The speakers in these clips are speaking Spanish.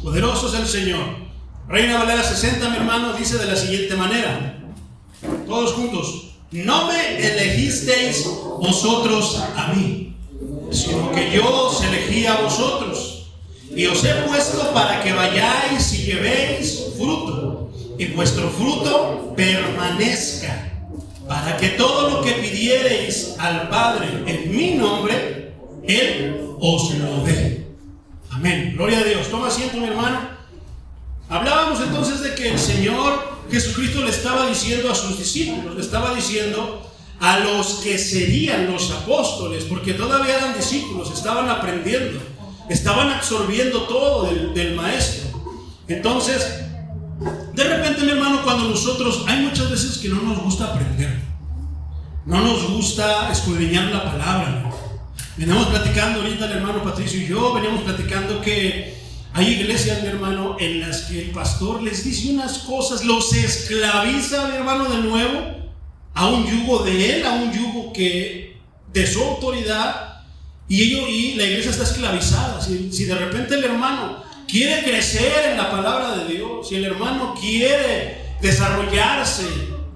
Poderoso es el Señor. Reina Valera 60, mi hermano, dice de la siguiente manera, todos juntos: no me elegisteis vosotros a mí, sino que yo os elegí a vosotros, y os he puesto para que vayáis y llevéis fruto, y vuestro fruto permanezca, para que todo lo que pidiereis al Padre en mi nombre, Él os lo dé. Amén. Gloria a Dios. Toma asiento, mi hermano. Hablábamos entonces de que el Señor Jesucristo le estaba diciendo a sus discípulos, le estaba diciendo a los que serían los apóstoles, porque todavía eran discípulos, estaban aprendiendo, estaban absorbiendo todo del maestro. Entonces, de repente, mi hermano, cuando nosotros, hay muchas veces que no nos gusta aprender, no nos gusta escudriñar la palabra. Veníamos platicando ahorita el hermano Patricio y yo, veníamos platicando que hay iglesias, mi hermano, en las que el pastor les dice unas cosas, los esclaviza, mi hermano, de nuevo a un yugo de él, a un yugo que de su autoridad, y la iglesia está esclavizada. Si de repente el hermano quiere crecer en la palabra de Dios, si el hermano quiere desarrollarse,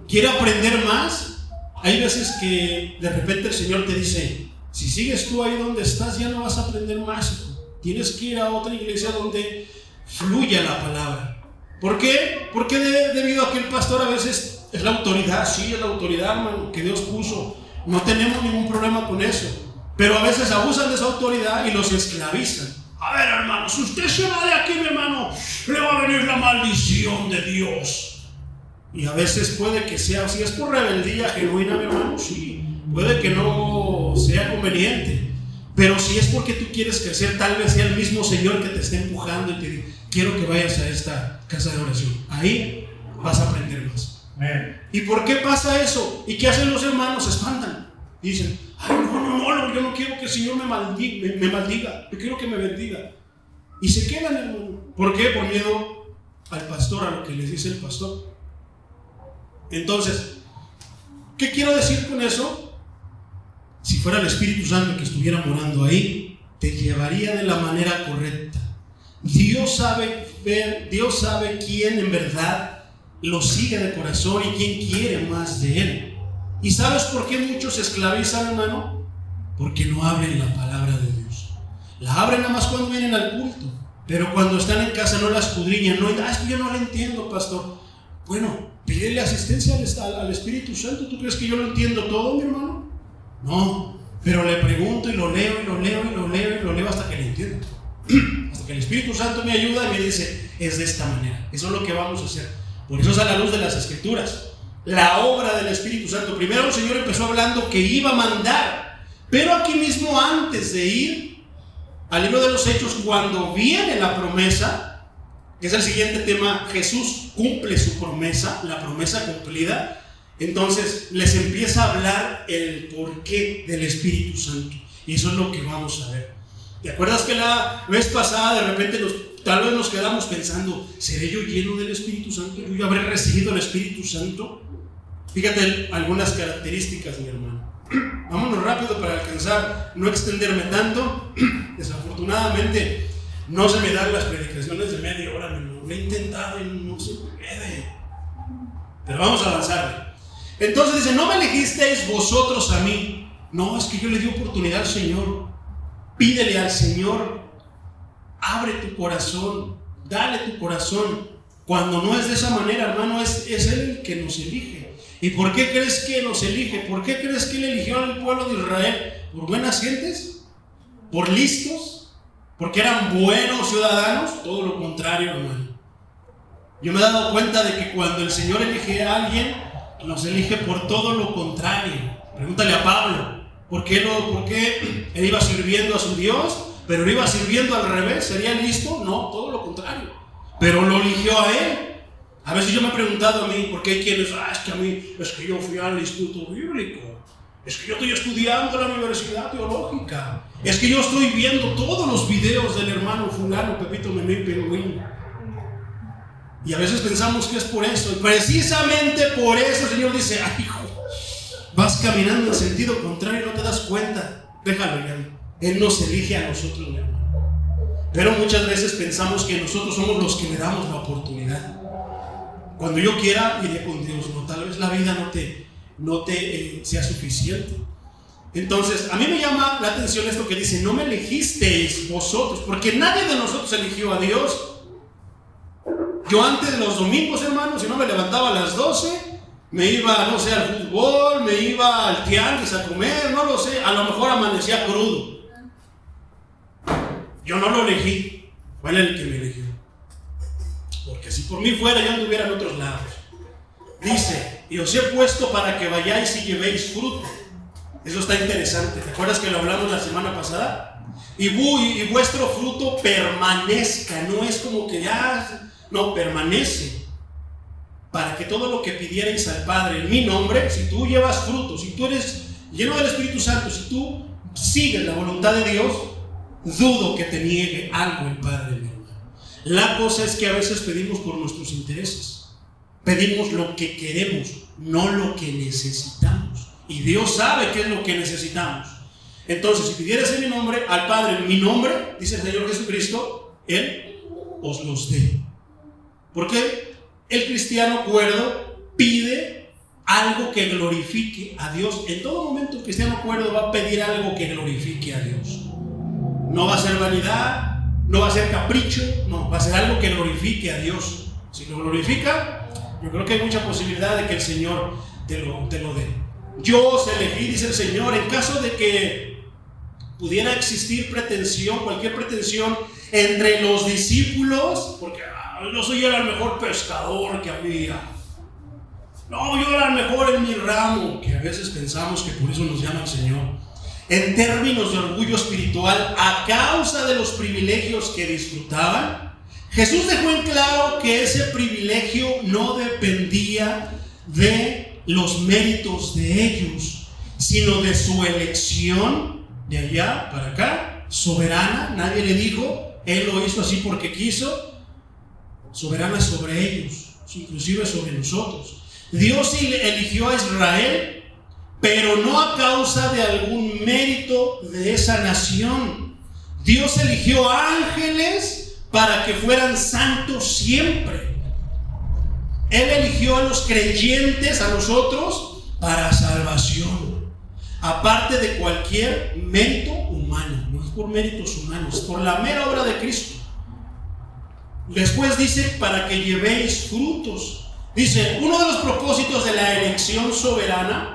quiere aprender más, hay veces que de repente el Señor te dice: si sigues tú ahí donde estás, ya no vas a aprender más, hijo. Tienes que ir a otra iglesia donde fluya la palabra. ¿Por qué? Porque debido a que el pastor a veces es la autoridad. Sí, es la autoridad, hermano, que Dios puso. No tenemos ningún problema con eso. Pero a veces abusan de esa autoridad y los esclavizan. A ver, hermano, si usted se va de aquí, mi hermano, le va a venir la maldición de Dios. Y a veces puede que sea, si es por rebeldía genuina, mi hermano, sí, puede que no sea conveniente. Pero si es porque tú quieres crecer, tal vez sea el mismo Señor que te esté empujando y te diga: quiero que vayas a esta casa de oración. Ahí vas a aprender más. Amen. ¿Y por qué pasa eso? ¿Y qué hacen los hermanos? Se espantan. Dicen: ay, no, yo no quiero que el Señor me maldiga. Yo quiero que me bendiga. Y se quedan, hermano. ¿Por qué? Por miedo al pastor, a lo que les dice el pastor. Entonces, ¿qué quiero decir con eso? Si fuera el Espíritu Santo que estuviera morando ahí, te llevaría de la manera correcta. Dios sabe quién en verdad lo sigue de corazón y quién quiere más de Él. ¿Y sabes por qué muchos se esclavizan, hermano? Porque no abren la palabra de Dios. La abren nada más cuando vienen al culto, pero cuando están en casa no la escudriñan. No, es que yo no la entiendo, pastor. Bueno, pídele asistencia al Espíritu Santo. ¿Tú crees que yo lo entiendo todo, mi hermano? No, pero le pregunto y lo leo hasta que le entiendo. Hasta que el Espíritu Santo me ayuda y me dice: es de esta manera. Eso es lo que vamos a hacer. Por eso es a la luz de las Escrituras, la obra del Espíritu Santo. Primero el Señor empezó hablando que iba a mandar, pero aquí mismo, antes de ir al libro de los Hechos, cuando viene la promesa, que es el siguiente tema, Jesús cumple su promesa, la promesa cumplida. Entonces les empieza a hablar el porqué del Espíritu Santo, y eso es lo que vamos a ver. ¿Te acuerdas que la vez pasada de repente tal vez nos quedamos pensando: ¿seré yo lleno del Espíritu Santo? ¿Yo habré recibido el Espíritu Santo? Fíjate algunas características, mi hermano. Vámonos rápido para alcanzar, no extenderme tanto. Desafortunadamente no se me dan las predicaciones de media hora, mi hermano. Lo he intentado y no se puede, pero vamos a avanzar. Entonces dice: no me elegisteis vosotros a mí. No, es que yo le di oportunidad al Señor. Pídele al Señor, abre tu corazón, dale tu corazón. Cuando no es de esa manera, hermano, es Él el que nos elige. ¿Y por qué crees que nos elige? ¿Por qué crees que Él eligió al pueblo de Israel? ¿Por buenas gentes? ¿Por listos? ¿Porque eran buenos ciudadanos? Todo lo contrario, hermano. Yo me he dado cuenta de que cuando el Señor elige a alguien, nos elige por todo lo contrario. Pregúntale a Pablo, ¿por qué él iba sirviendo a su Dios, pero lo iba sirviendo al revés? ¿Sería listo? No, todo lo contrario. Pero lo eligió a él. A veces yo me he preguntado a mí, ¿por qué hay quienes? Es que yo fui al instituto bíblico, es que yo estoy estudiando en la universidad teológica, es que yo estoy viendo todos los videos del hermano fulano, Pepito, Memín, Pingüín. Y a veces pensamos que es por eso, y precisamente por eso el Señor dice: ay, hijo, vas caminando en sentido contrario y no te das cuenta. Déjalo ya. Él nos elige a nosotros, mi hermano. Pero muchas veces pensamos que nosotros somos los que le damos la oportunidad. Cuando yo quiera, iré con Dios. No, tal vez la vida no te sea suficiente. Entonces, a mí me llama la atención esto que dice: no me elegisteis vosotros, porque nadie de nosotros eligió a Dios. Yo antes de los domingos, hermanos, si no me levantaba a las 12, me iba, no sé, al fútbol, me iba al tianguis a comer, no lo sé, a lo mejor amanecía crudo. Yo no lo elegí, fue él el que me eligió. Porque si por mí fuera, yo anduviera en otros lados. Dice: y os he puesto para que vayáis y llevéis fruto. Eso está interesante. ¿Te acuerdas que lo hablamos la semana pasada? Y vuestro fruto permanezca. No es como que ya, no, permanece. Para que todo lo que pidierais al Padre en mi nombre, si tú llevas fruto, si tú eres lleno del Espíritu Santo, si tú sigues la voluntad de Dios, dudo que te niegue algo el Padre, mi hermano. La cosa es que a veces pedimos por nuestros intereses. Pedimos lo que queremos, no lo que necesitamos. Y Dios sabe qué es lo que necesitamos. Entonces, si pidieras en mi nombre, al Padre en mi nombre, dice el Señor Jesucristo, Él os los dé. Porque el cristiano cuerdo pide algo que glorifique a Dios. En todo momento el cristiano cuerdo va a pedir algo que glorifique a Dios. No va a ser vanidad, no va a ser capricho, no, va a ser algo que glorifique a Dios. Si lo glorifica, yo creo que hay mucha posibilidad de que el Señor te lo dé. Yo os elegí, dice el Señor, en caso de que pudiera existir pretensión, cualquier pretensión entre los discípulos, porque yo era el mejor pescador que había. No, yo era el mejor en mi ramo, que a veces pensamos que por eso nos llama el Señor. En términos de orgullo espiritual, a causa de los privilegios que disfrutaban, Jesús dejó en claro que ese privilegio no dependía de los méritos de ellos, sino de su elección de allá para acá, soberana. Nadie le dijo, Él lo hizo así porque quiso. Soberana sobre ellos, inclusive sobre nosotros. Dios sí eligió a Israel, pero no a causa de algún mérito de esa nación. Dios eligió ángeles para que fueran santos siempre. Él eligió a los creyentes, a nosotros, para salvación, aparte de cualquier mérito humano. No es por méritos humanos, es por la mera obra de Cristo. Después dice, para que llevéis frutos. Dice, uno de los propósitos de la elección soberana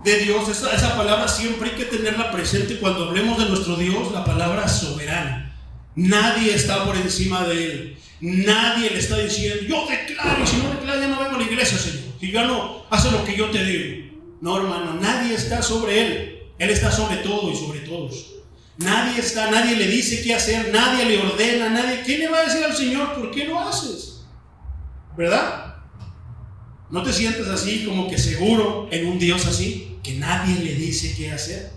de Dios, esa palabra siempre hay que tenerla presente cuando hablemos de nuestro Dios, la palabra soberana. Nadie está por encima de Él. Nadie le está diciendo, yo declaro, y si no declaro ya no vengo a la iglesia, Señor. Si ya no hace lo que yo te digo. No, hermano, nadie está sobre Él. Él está sobre todo y sobre todos. Nadie le dice qué hacer, nadie le ordena, ¿Qué le va a decir al Señor? ¿Por qué lo haces? ¿Verdad? ¿No te sientes así como que seguro en un Dios así? Que nadie le dice qué hacer.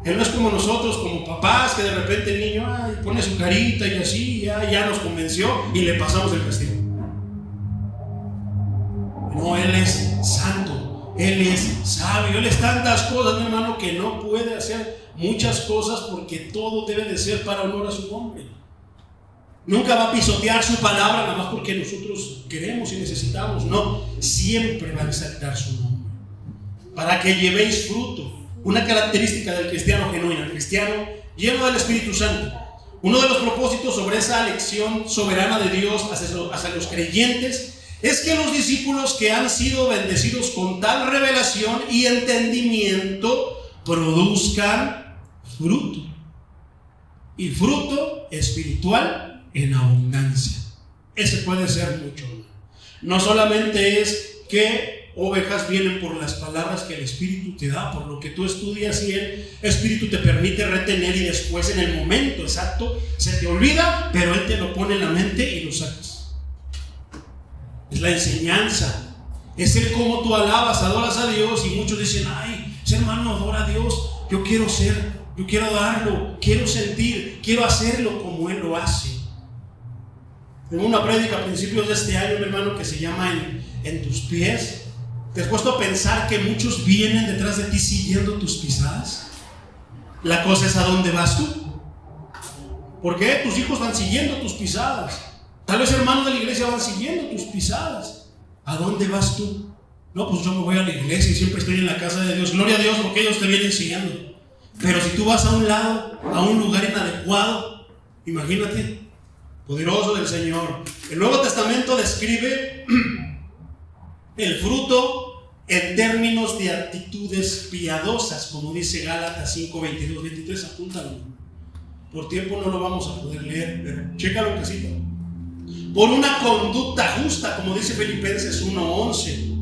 Él no es como nosotros, como papás, que de repente el niño pone su carita y así, ya nos convenció y le pasamos el castigo. No, Él es santo, Él es sabio, Él es tantas cosas, mi hermano, que no puede hacer muchas cosas porque todo debe de ser para honor a su nombre. Nunca va a pisotear su palabra nada más porque nosotros queremos y necesitamos. No, siempre va a exaltar su nombre. Para que llevéis fruto. Una característica del cristiano genuino, el cristiano lleno del Espíritu Santo. Uno de los propósitos sobre esa elección soberana de Dios hacia los creyentes es que los discípulos que han sido bendecidos con tal revelación y entendimiento produzcan fruto. Y fruto espiritual en abundancia. Ese puede ser mucho. No solamente es que ovejas vienen por las palabras que el Espíritu te da, por lo que tú estudias y el Espíritu te permite retener y después en el momento exacto se te olvida, pero Él te lo pone en la mente y lo sacas. Es la enseñanza, es el cómo tú alabas, adoras a Dios. Y muchos dicen, ay, ese hermano adora a Dios, yo quiero darlo, quiero sentir, quiero hacerlo como Él lo hace. Tengo una prédica a principios de este año, mi hermano, que se llama en tus pies. ¿Te has puesto a pensar que muchos vienen detrás de ti siguiendo tus pisadas? La cosa es a dónde vas tú. ¿Por qué? Tus hijos van siguiendo tus pisadas. Tal vez hermanos de la iglesia van siguiendo tus pisadas. ¿A dónde vas tú? No, pues yo me voy a la iglesia y siempre estoy en la casa de Dios. Gloria a Dios porque ellos te vienen siguiendo. Pero si tú vas a un lado, a un lugar inadecuado, imagínate, poderoso del Señor. El Nuevo Testamento describe el fruto en términos de actitudes piadosas, como dice Gálatas 5, 22, 23, apúntalo. Por tiempo no lo vamos a poder leer, pero chécalo en casita. Por una conducta justa, como dice Filipenses 1, 11.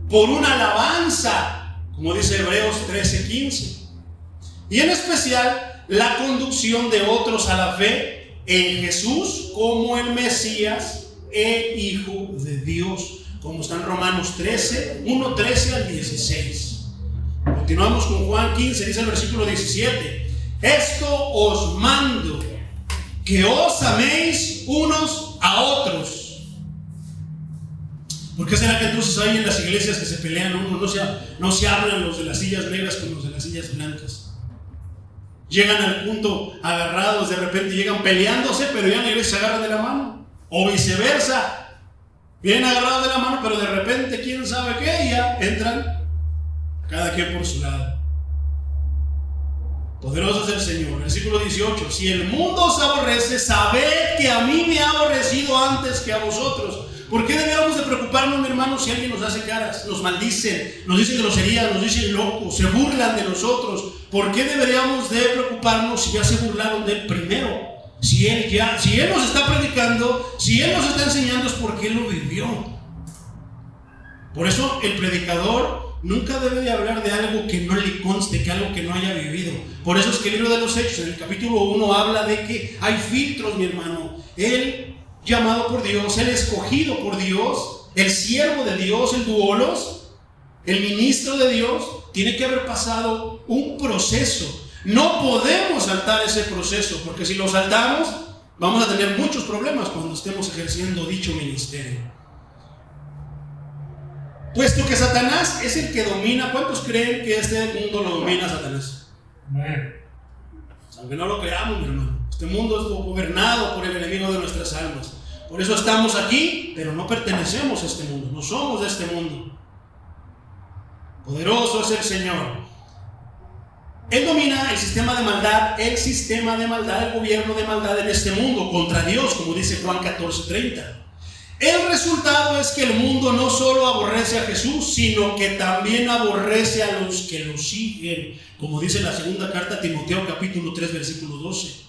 Por una alabanza, como dice Hebreos 13, 15. Y en especial, la conducción de otros a la fe en Jesús como el Mesías e Hijo de Dios, como está en Romanos 13, 1, 13 al 16. Continuamos con Juan 15, dice el versículo 17. Esto os mando, que os améis unos a otros. ¿Por qué será que entonces hay en las iglesias que se pelean uno? No se hablan los de las sillas negras con los de las sillas blancas. Llegan al punto agarrados, de repente llegan peleándose, pero ya en la iglesia se agarran de la mano. O viceversa. Vienen agarrados de la mano, pero de repente, quién sabe qué, y ya entran cada quien por su lado. Poderoso es el Señor. Versículo 18. Si el mundo os aborrece, sabed que a mí me ha aborrecido antes que a vosotros. ¿Por qué deberíamos de preocuparnos, mi hermano, si alguien nos hace caras, nos maldicen, nos dicen groserías, nos dicen locos, se burlan de nosotros? ¿Por qué deberíamos de preocuparnos si ya se burlaron de él primero? Si él nos está predicando, si él nos está enseñando, es porque él lo vivió. Por eso el predicador nunca debe de hablar de algo que no le conste, que algo que no haya vivido. Por eso es que el libro de los Hechos, en el capítulo 1, habla de que hay filtros, mi hermano. Él, llamado por Dios, el escogido por Dios, el siervo de Dios, el doulos, el ministro de Dios, tiene que haber pasado un proceso. No podemos saltar ese proceso, porque si lo saltamos, vamos a tener muchos problemas cuando estemos ejerciendo dicho ministerio. Puesto que Satanás es el que domina, ¿cuántos creen que este mundo lo domina Satanás? Aunque no lo creamos, mi hermano. Este mundo es gobernado por el enemigo de nuestras almas. Por eso estamos aquí, pero no pertenecemos a este mundo. No somos de este mundo. Poderoso es el Señor. Él domina el sistema de maldad, el gobierno de maldad en este mundo, contra Dios, como dice Juan 14:30. El resultado es que el mundo no solo aborrece a Jesús, sino que también aborrece a los que lo siguen, como dice la segunda carta a Timoteo, capítulo 3, versículo 12.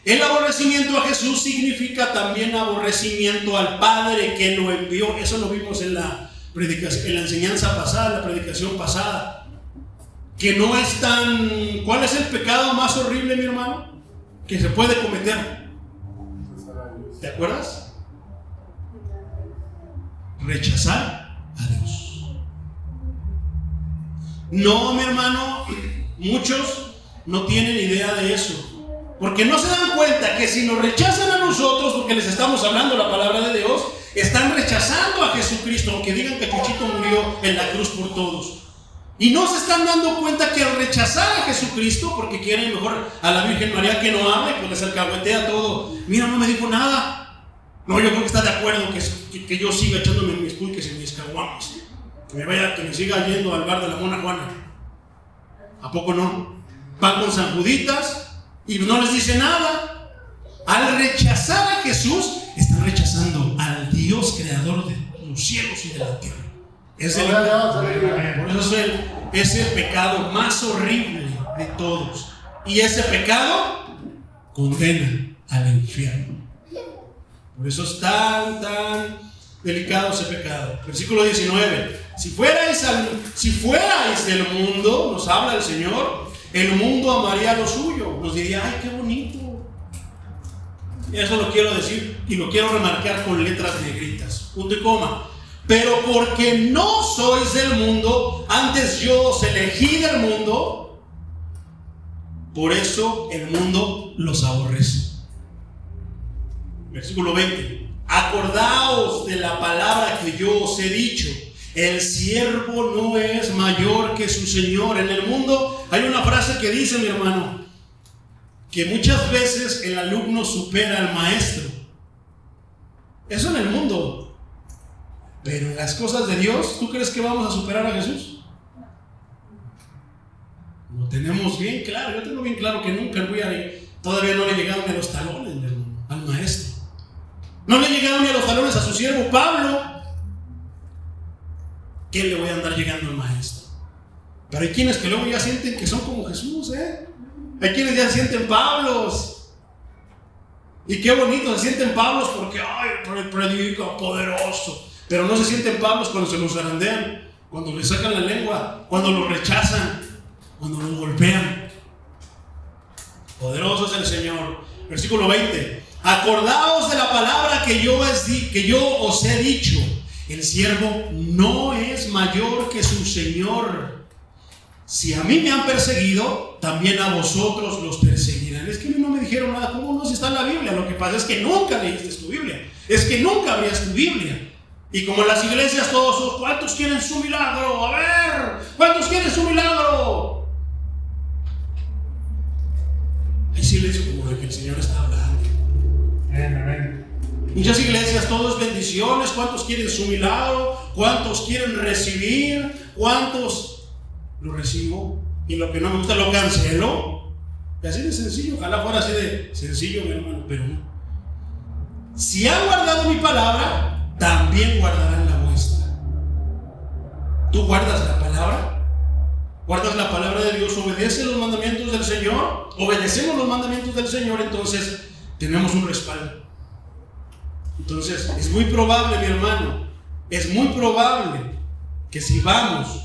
El aborrecimiento a Jesús significa también aborrecimiento al Padre que lo envió. Eso lo vimos en la predicación, en la enseñanza pasada, en la predicación pasada. Que no es tan... ¿Cuál es el pecado más horrible, mi hermano, que se puede cometer? ¿Te acuerdas? Rechazar a Dios. No, mi hermano, muchos no tienen idea de eso. Porque no se dan cuenta que si nos rechazan a nosotros, porque les estamos hablando la palabra de Dios, están rechazando a Jesucristo, aunque digan que Chuchito murió en la cruz por todos. Y no se están dando cuenta que al rechazar a Jesucristo, porque quieren mejor a la Virgen María que no hable, pues les alcahuetea todo. Mira, no me dijo nada. No, yo creo que está de acuerdo que yo siga echándome mis pulques y mis caguamas. Que me siga yendo al bar de la Mona Juana. ¿A poco no? Van con San Juditas y no les dice nada. Al rechazar a Jesús, están rechazando al Dios creador de los cielos y de la tierra. Por eso es el pecado más horrible de todos. Y ese pecado condena al infierno. Por eso es tan delicado ese pecado. Versículo 19. Si fuerais del mundo, nos habla el Señor, el mundo amaría lo suyo. Nos diría, ay, qué bonito. Eso lo quiero decir y lo quiero remarcar con letras negritas. Punto y coma. Pero porque no sois del mundo, antes yo os elegí del mundo, por eso el mundo los aborrece. Versículo 20. Acordaos de la palabra que yo os he dicho. El siervo no es mayor que su señor. En el mundo Hay una frase que dice, mi hermano, que muchas veces el alumno supera al maestro. Eso en el mundo. Pero en las cosas de Dios, ¿tú crees que vamos a superar a Jesús? Lo tenemos bien claro. Yo tengo bien claro que nunca todavía no le llegaron ni a los talones, mi hermano, al maestro. No le llegaron ni a los talones a su siervo Pablo. ¿Qué le voy a andar llegando al maestro? Pero hay quienes que luego ya sienten que son como Jesús, Hay quienes ya se sienten Pablos. Y qué bonito, se sienten Pablos porque, predica poderoso. Pero no se sienten Pablos cuando se los zarandean, cuando les sacan la lengua, cuando los rechazan, cuando los golpean. Poderoso es el Señor. Versículo 20. Acordaos de la palabra que yo os he dicho. El siervo no es mayor que su Señor. Si a mí me han perseguido, también a vosotros los perseguirán. Es que a mí no me dijeron nada. ¿Cómo no? Si está en la Biblia. Lo que pasa es que nunca leíste tu Biblia. Es que nunca abrías tu Biblia. Y como en las iglesias todos son, ¿cuántos quieren su milagro? A ver, ¿cuántos quieren su milagro? Hay silencio como de que el Señor está hablando. Amén. Muchas iglesias, todos bendiciones. ¿Cuántos quieren su milagro? ¿Cuántos quieren recibir? ¿Cuántos lo recibo? Y lo que no me gusta lo cancelo. Y así de sencillo. Ojalá fuera así de sencillo, mi hermano, pero no. Si han guardado mi palabra, también guardarán la vuestra. ¿Tú guardas la palabra? ¿Guardas la palabra de Dios? ¿Obedeces los mandamientos del Señor? ¿Obedecemos los mandamientos del Señor? Entonces tenemos un respaldo. Entonces es muy probable, mi hermano, es muy probable que si vamos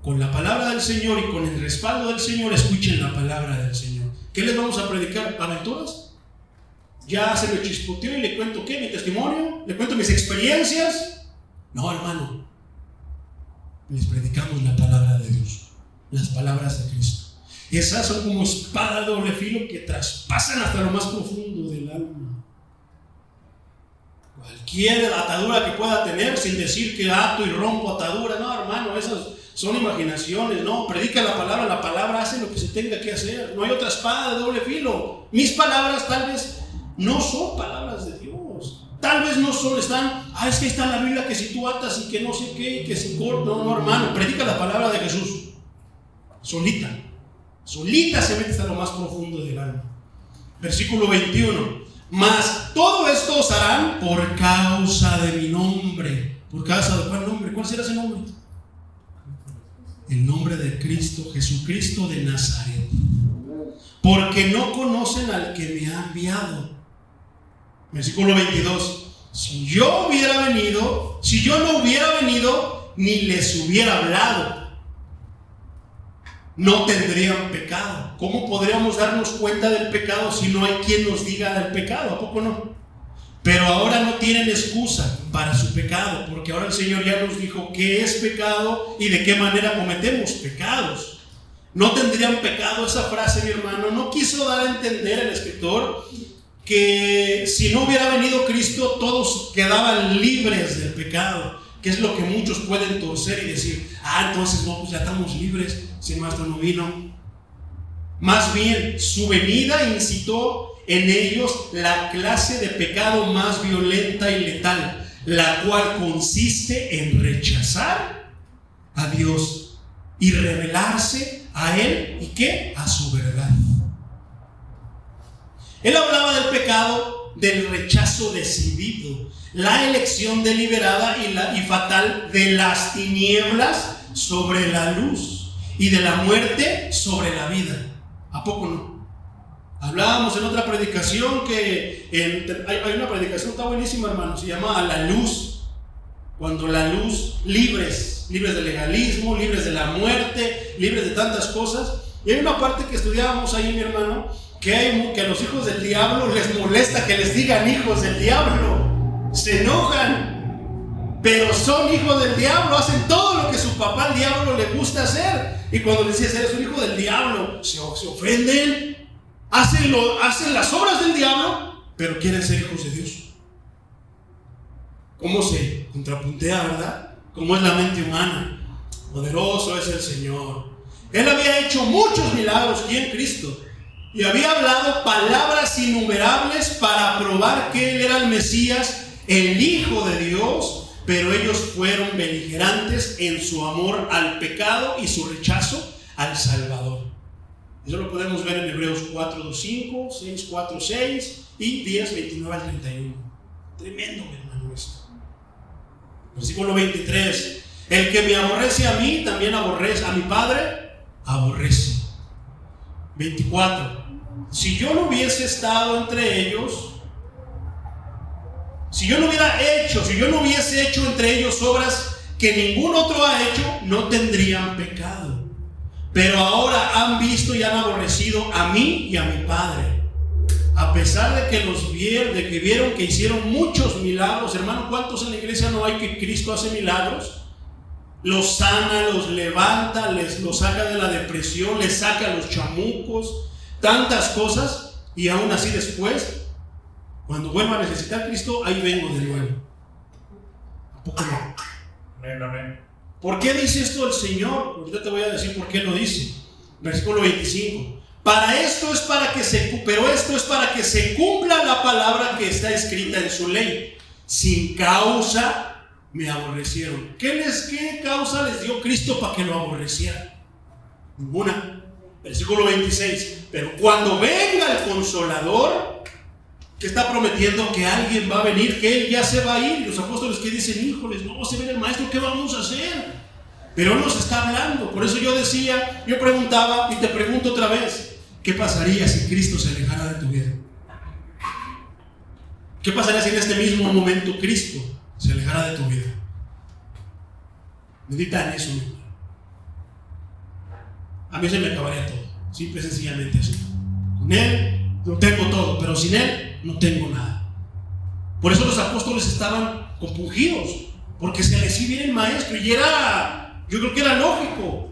con la palabra del Señor y con el respaldo del Señor, escuchen la palabra del Señor. ¿Qué les vamos a predicar? ¿Aventuras? Ya se me chispoteó y le cuento ¿qué? Mi testimonio, le cuento mis experiencias. No, hermano, les predicamos la palabra de Dios, las palabras de Cristo. Y esas son como espada de doble filo que traspasan hasta lo más profundo del alma. Cualquier atadura que pueda tener, sin decir que ato y rompo atadura, no, hermano, esas son imaginaciones. No, predica la palabra hace lo que se tenga que hacer. No hay otra espada de doble filo. Mis palabras tal vez no son palabras de Dios. Tal vez no son, es que está en la Biblia que si tú atas y que no sé qué, y que si corto. No, hermano, predica la palabra de Jesús. Solita se mete hasta lo más profundo del alma. Versículo 21. Mas todo esto os harán por causa de mi nombre. ¿Por causa de cuál nombre? ¿Cuál será ese nombre? El nombre de Cristo, Jesucristo de Nazaret. Porque no conocen al que me ha enviado. Versículo 22. Si yo no hubiera venido, ni les hubiera hablado, no tendrían pecado. ¿Cómo podríamos darnos cuenta del pecado si no hay quien nos diga del pecado? ¿A poco no? Pero ahora no tienen excusa para su pecado, porque ahora el Señor ya nos dijo qué es pecado y de qué manera cometemos pecados. No tendrían pecado. Esa frase, mi hermano, no quiso dar a entender el escritor que si no hubiera venido Cristo todos quedaban libres del pecado, que es lo que muchos pueden torcer y decir, entonces no, pues ya estamos libres si el maestro no vino. Más bien, su venida incitó en ellos la clase de pecado más violenta y letal, la cual consiste en rechazar a Dios y rebelarse a Él, ¿y qué? A su verdad. Él hablaba del pecado, del rechazo decidido, la elección deliberada y fatal de las tinieblas sobre la luz y de la muerte sobre la vida. ¿A poco no? Hablábamos en otra predicación que hay una predicación, está buenísima, hermano, se llama A la Luz. Cuando la luz, libres de legalismo, libres de la muerte, libres de tantas cosas. Y hay una parte que estudiábamos ahí, mi hermano, que a los hijos del diablo les molesta que les digan hijos del diablo. Se enojan, pero son hijos del diablo, hacen todo lo que su papá el diablo le gusta hacer. Y cuando les dices eres un hijo del diablo, se ofenden, hacen las obras del diablo, pero quieren ser hijos de Dios. ¿Cómo se contrapuntea, verdad? ¿Cómo es la mente humana? Poderoso es el Señor. Él había hecho muchos milagros aquí en Cristo y había hablado palabras innumerables para probar que Él era el Mesías, el Hijo de Dios, pero ellos fueron beligerantes en su amor al pecado y su rechazo al Salvador. Eso lo podemos ver en Hebreos 4:5, 6:4-6 y 10:29-31. Tremendo, mi hermano, esto. Versículo 23. El que me aborrece a mí, también aborrece a mi Padre, aborrece. 24. Si yo no hubiese estado entre ellos, si yo no hubiese hecho entre ellos obras que ningún otro ha hecho, no tendrían pecado. Pero ahora han visto y han aborrecido a mí y a mi Padre. A pesar de que vieron que hicieron muchos milagros. Hermano, ¿cuántos en la iglesia no hay que Cristo hace milagros? Los sana, los levanta, los saca de la depresión, les saca los chamucos, tantas cosas, y aún así después, cuando vuelva a necesitar a Cristo, ahí vengo de nuevo. ¿A poco no? Amén, amén. ¿Por qué dice esto el Señor? Ahorita te voy a decir por qué lo dice. Versículo 25. Esto es para que se cumpla la palabra que está escrita en su ley. Sin causa me aborrecieron. ¿Qué causa les dio Cristo para que lo aborrecieran? Ninguna. Versículo 26. Pero cuando venga el Consolador, que está prometiendo que alguien va a venir, que Él ya se va a ir. Y los apóstoles que dicen, híjoles, no, se viene el Maestro, ¿qué vamos a hacer? Pero Él nos está hablando. Por eso yo preguntaba y te pregunto otra vez, ¿qué pasaría si Cristo se alejara de tu vida? ¿Qué pasaría si en este mismo momento Cristo se alejara de tu vida? Medita en eso, mi hermano. A mí se me acabaría todo, simple y sencillamente así. Con Él lo tengo todo, pero sin Él no tengo nada. Por eso los apóstoles estaban compungidos, porque se les iba el Maestro, y yo creo que era lógico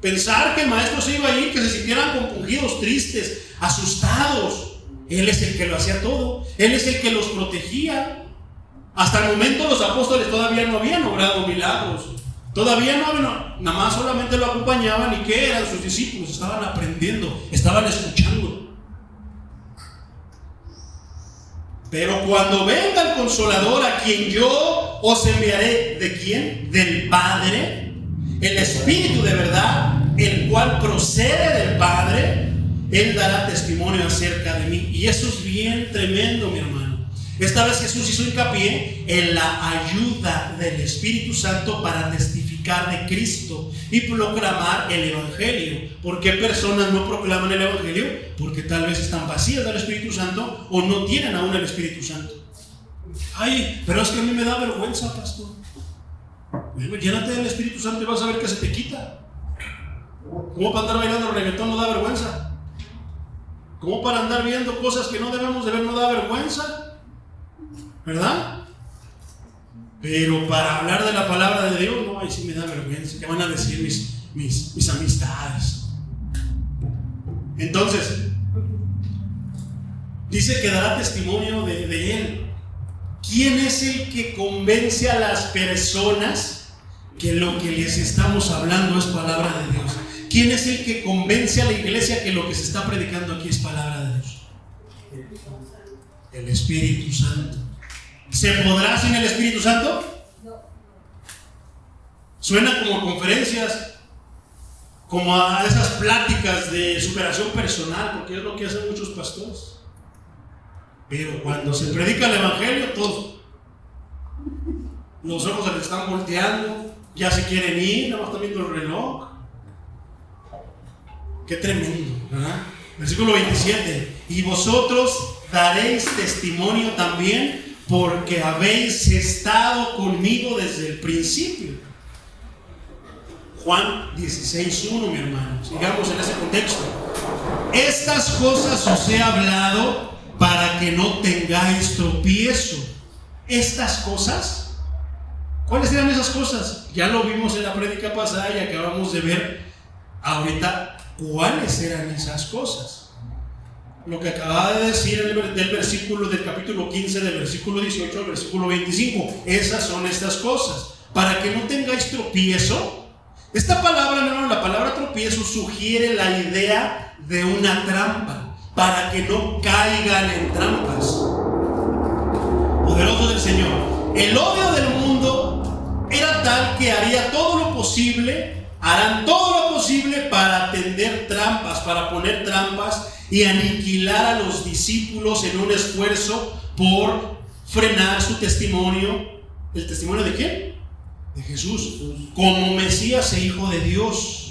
pensar que el Maestro se iba a ir, que se sintieran compungidos, tristes, asustados. Él es el que lo hacía todo, Él es el que los protegía. Hasta el momento los apóstoles todavía no habían obrado milagros, todavía nada más solamente lo acompañaban. ¿Y qué eran sus discípulos? Estaban aprendiendo, estaban escuchando. Pero cuando venga el Consolador, a quien yo os enviaré, ¿de quién? Del Padre, el Espíritu de verdad, el cual procede del Padre, Él dará testimonio acerca de mí. Y eso es bien tremendo, mi hermano. Esta vez Jesús hizo hincapié en la ayuda del Espíritu Santo para testificar de Cristo y proclamar el Evangelio. ¿Por qué personas no proclaman el Evangelio? Porque tal vez están vacías del Espíritu Santo o no tienen aún el Espíritu Santo. Ay, pero es que a mí me da vergüenza, pastor. Bueno, llénate del Espíritu Santo y vas a ver que se te quita. ¿Cómo para andar bailando reggaetón no da vergüenza? ¿Cómo para andar viendo cosas que no debemos de ver no da vergüenza? ¿Verdad? Pero para hablar de la palabra de Dios, no, ahí sí me da vergüenza. ¿Qué van a decir mis amistades? Entonces, dice que dará testimonio de Él. ¿Quién es el que convence a las personas que lo que les estamos hablando es palabra de Dios? ¿Quién es el que convence a la iglesia que lo que se está predicando aquí es palabra de Dios? El Espíritu Santo. ¿Se podrá sin el Espíritu Santo? No. Suena como conferencias, como a esas pláticas de superación personal, porque es lo que hacen muchos pastores. Pero cuando se predica el Evangelio, todos los ojos se les están volteando, ya se quieren ir, nada más están viendo el reloj. Qué tremendo, ¿verdad? Versículo 27. Y vosotros daréis testimonio también, porque habéis estado conmigo desde el principio. Juan 16:1, mi hermano. Sigamos en ese contexto. Estas cosas os he hablado para que no tengáis tropiezo. Estas cosas, ¿cuáles eran esas cosas? Ya lo vimos en la prédica pasada y acabamos de ver ahorita cuáles eran esas cosas. Lo que acababa de decir del capítulo 15, del versículo 18 al versículo 25. Esas son estas cosas. Para que no tengáis tropiezo, Esta palabra, hermano, la palabra tropiezo sugiere la idea de una trampa, para que no caigan en trampas. Poderoso del Señor. El odio del mundo era tal que haría todo lo posible, harán todo lo posible para tender trampas, para poner trampas y aniquilar a los discípulos en un esfuerzo por frenar su testimonio. ¿El testimonio de quién? De Jesús, como Mesías e Hijo de Dios.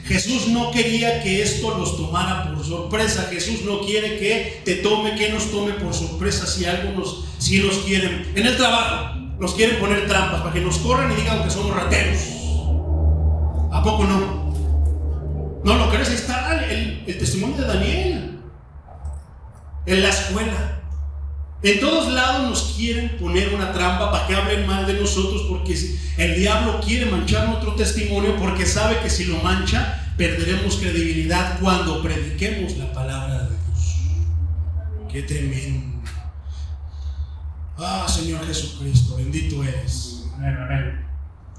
Jesús no quería que esto los tomara por sorpresa. Jesús no quiere que nos tome por sorpresa si si nos quieren. En el trabajo nos quieren poner trampas para que nos corran y digan que somos rateros. ¿A poco no? ¿No lo crees? Ahí está el testimonio de Daniel. En la escuela. En todos lados nos quieren poner una trampa para que hablen mal de nosotros, porque el diablo quiere manchar nuestro testimonio, porque sabe que si lo mancha perderemos credibilidad cuando prediquemos la palabra de Dios. Qué tremendo. Señor Jesucristo, bendito eres. Amén.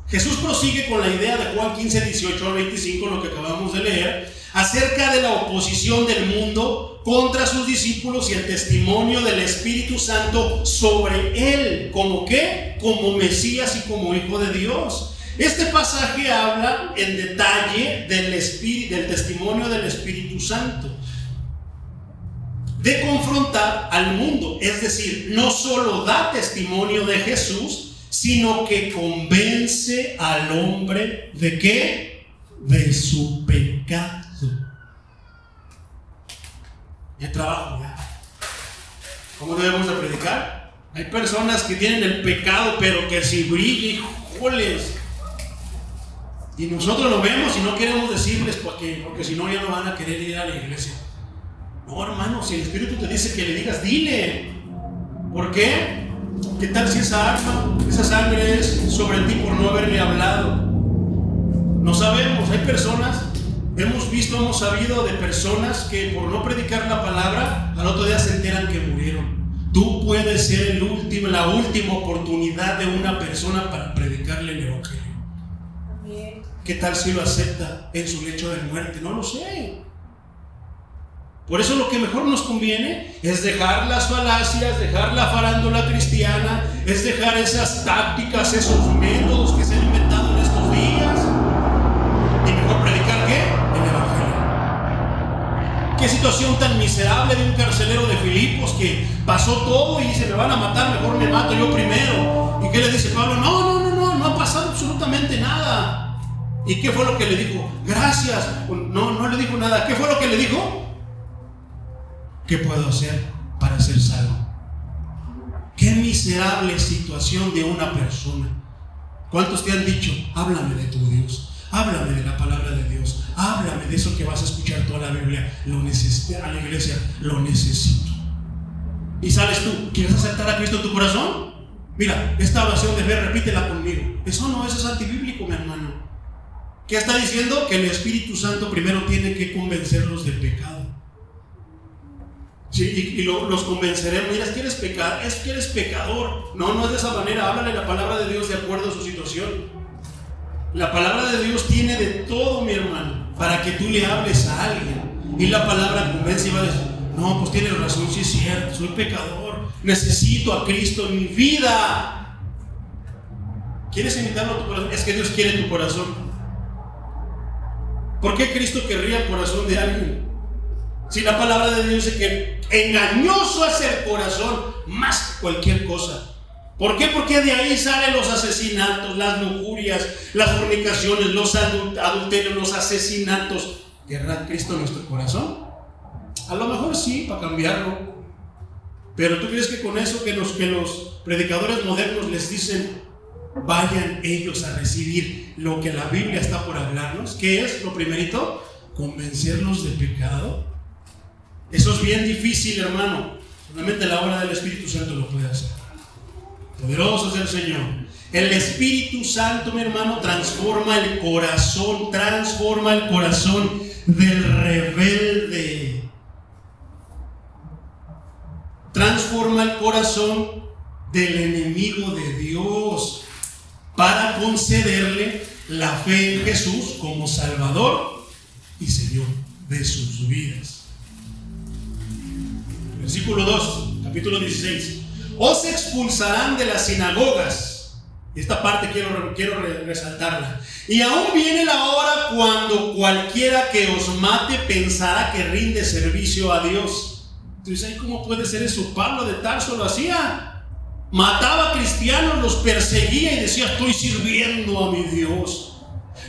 Jesús prosigue con la idea de Juan 15, 18 al 25, lo que acabamos de leer, acerca de la oposición del mundo contra sus discípulos y el testimonio del Espíritu Santo sobre él. ¿Como qué? Como Mesías y como Hijo de Dios. Este pasaje habla en detalle del testimonio del Espíritu Santo, de confrontar al mundo. Es decir, no solo da testimonio de Jesús, sino que convence al hombre ¿de qué? De su pecado. Ya trabajo, ya. ¿Cómo debemos de predicar? Hay personas que tienen el pecado, pero que si brilla, híjoles. Y nosotros lo vemos y no queremos decirles porque si no ya no van a querer ir a la iglesia. No, hermano, si el Espíritu te dice que le digas, dile. ¿Por qué? ¿Qué tal si esa sangre es sobre ti por no haberle hablado? No sabemos, hay personas, hemos sabido de personas que por no predicar la palabra, al otro día se enteran que murieron. Tú puedes ser la última oportunidad de una persona para predicarle el evangelio. Amén. ¿Qué tal si lo acepta en su lecho de muerte? No lo sé. Por eso lo que mejor nos conviene es dejar las falacias, dejar la farándula cristiana, es dejar esas tácticas, esos métodos que se han inventado en estos días, y mejor predicar ¿qué? El evangelio. Qué situación tan miserable de un carcelero de Filipos que pasó todo y dice, me van a matar, mejor me mato yo primero. ¿Y qué le dice Pablo? No ha pasado absolutamente nada. ¿Y qué fue lo que le dijo? Gracias. No le dijo nada. ¿Qué fue lo que le dijo? ¿Qué puedo hacer para ser salvo? Qué miserable situación de una persona. ¿Cuántos te han dicho? Háblame de tu Dios, háblame de la palabra de Dios, háblame de eso que vas a escuchar toda la Biblia, lo necesito, a la iglesia, lo necesito. Y sales tú, ¿quieres aceptar a Cristo en tu corazón? Mira, esta oración de fe, repítela conmigo. Eso es antibíblico, mi hermano. ¿Qué está diciendo? Que el Espíritu Santo primero tiene que convencerlos del pecado. Sí, y los convenceremos. Mira, es que eres pecador. No es de esa manera. Háblale la palabra de Dios de acuerdo a su situación. La palabra de Dios tiene de todo, mi hermano, para que tú le hables a alguien y la palabra convence y va a decir, no, pues tienes razón, sí es cierto, soy pecador, necesito a Cristo en mi vida. ¿Quieres invitarlo a tu corazón? Es que Dios quiere tu corazón. ¿Por qué Cristo querría el corazón de alguien? Si la palabra de Dios dice que engañoso es el corazón más que cualquier cosa. ¿Por qué? Porque de ahí salen los asesinatos, las lujurias, las fornicaciones, los adulterios, los asesinatos. ¿Querrá Cristo nuestro corazón? A lo mejor sí, para cambiarlo. Pero ¿tú crees que con eso que los predicadores modernos les dicen, vayan ellos a recibir lo que la Biblia está por hablarnos? ¿Qué es lo primerito? Convencerlos de pecado. Eso es bien difícil, hermano. Solamente la obra del Espíritu Santo lo puede hacer. Poderoso es el Señor. El Espíritu Santo, mi hermano, transforma el corazón del rebelde. Transforma el corazón del enemigo de Dios para concederle la fe en Jesús como Salvador y Señor de sus vidas. Versículo 2, capítulo 16. Os expulsarán de las sinagogas. Esta parte quiero resaltarla. Y aún viene la hora cuando cualquiera que os mate pensará que rinde servicio a Dios. Entonces, ¿cómo puede ser eso? Pablo de Tarso lo hacía. Mataba a cristianos, los perseguía y decía: estoy sirviendo a mi Dios.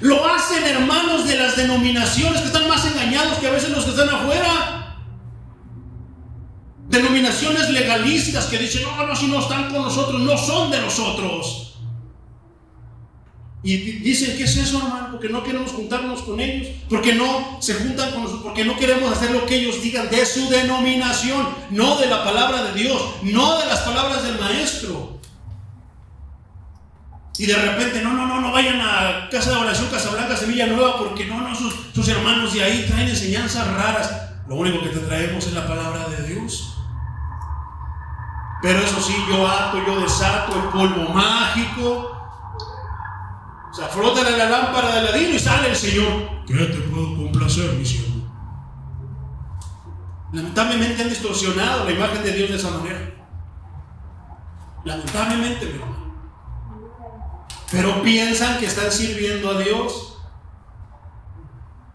Lo hacen hermanos de las denominaciones que están más engañados que a veces los que están afuera. Denominaciones legalistas que dicen: no, si no están con nosotros, no son de nosotros. Y dicen: ¿qué es eso, hermano? Porque no queremos juntarnos con ellos, porque no se juntan con nosotros, porque no queremos hacer lo que ellos digan de su denominación, no de la palabra de Dios, no de las palabras del maestro. Y de repente, no vayan a Casa de Oración Casablanca, Semilla Nueva, porque sus hermanos de ahí traen enseñanzas raras. Lo único que te traemos es la palabra de Dios. Pero eso sí, yo ato, yo desato el polvo mágico. O sea, frótale la lámpara de Aladino y sale el Señor. ¿Qué te puedo complacer, mi siervo? Lamentablemente han distorsionado la imagen de Dios de esa manera. Lamentablemente, mi hermano. Pero piensan que están sirviendo a Dios.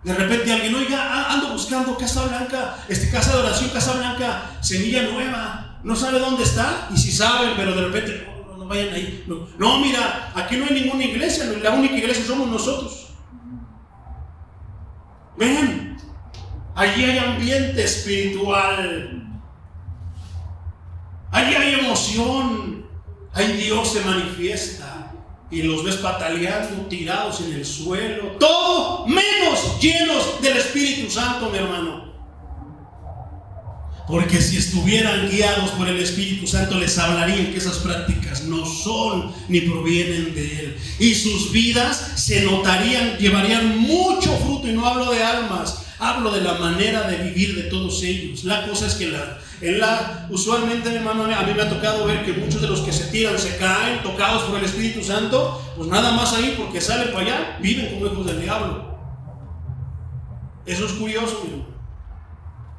De repente alguien: oiga, ando buscando Casa Blanca, Casa de Oración, Casa Blanca, Semilla Nueva. No sabe dónde está. Y si saben, pero de repente: no vayan ahí. No, mira, aquí no hay ninguna iglesia. La única iglesia somos nosotros. Ven, allí hay ambiente espiritual. Allí hay emoción. Ahí Dios se manifiesta. Y los ves pataleando, tirados en el suelo, todo menos llenos del Espíritu Santo, mi hermano. Porque si estuvieran guiados por el Espíritu Santo, les hablarían que esas prácticas no son ni provienen de Él. Y sus vidas se notarían, llevarían mucho fruto. Y no hablo de almas, hablo de la manera de vivir de todos ellos. La cosa es que usualmente, mi hermano, a mí me ha tocado ver que muchos de los que se tiran, se caen, tocados por el Espíritu Santo, pues nada más ahí, porque salen para allá, viven como hijos del diablo. Eso es curioso, mi hermano.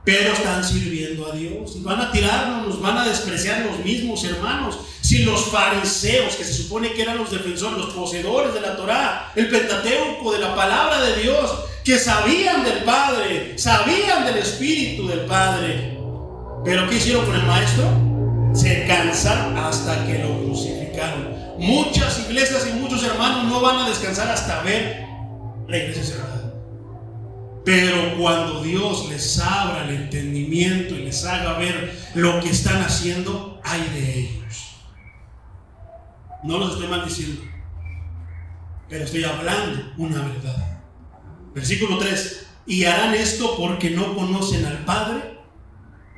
Pero están sirviendo a Dios y van a tirarnos, nos van a despreciar los mismos hermanos. Si los fariseos, que se supone que eran los defensores, los poseedores de la Torá, el Pentateuco, de la palabra de Dios, que sabían del Padre, sabían del Espíritu del Padre, pero ¿qué hicieron con el maestro? Se cansaron hasta que lo crucificaron. Muchas iglesias y muchos hermanos no van a descansar hasta ver la iglesia cerrada. Pero cuando Dios les abra el entendimiento y les haga ver lo que están haciendo, ay de ellos. No los estoy maldiciendo, pero estoy hablando una verdad. Versículo 3: y harán esto porque no conocen al Padre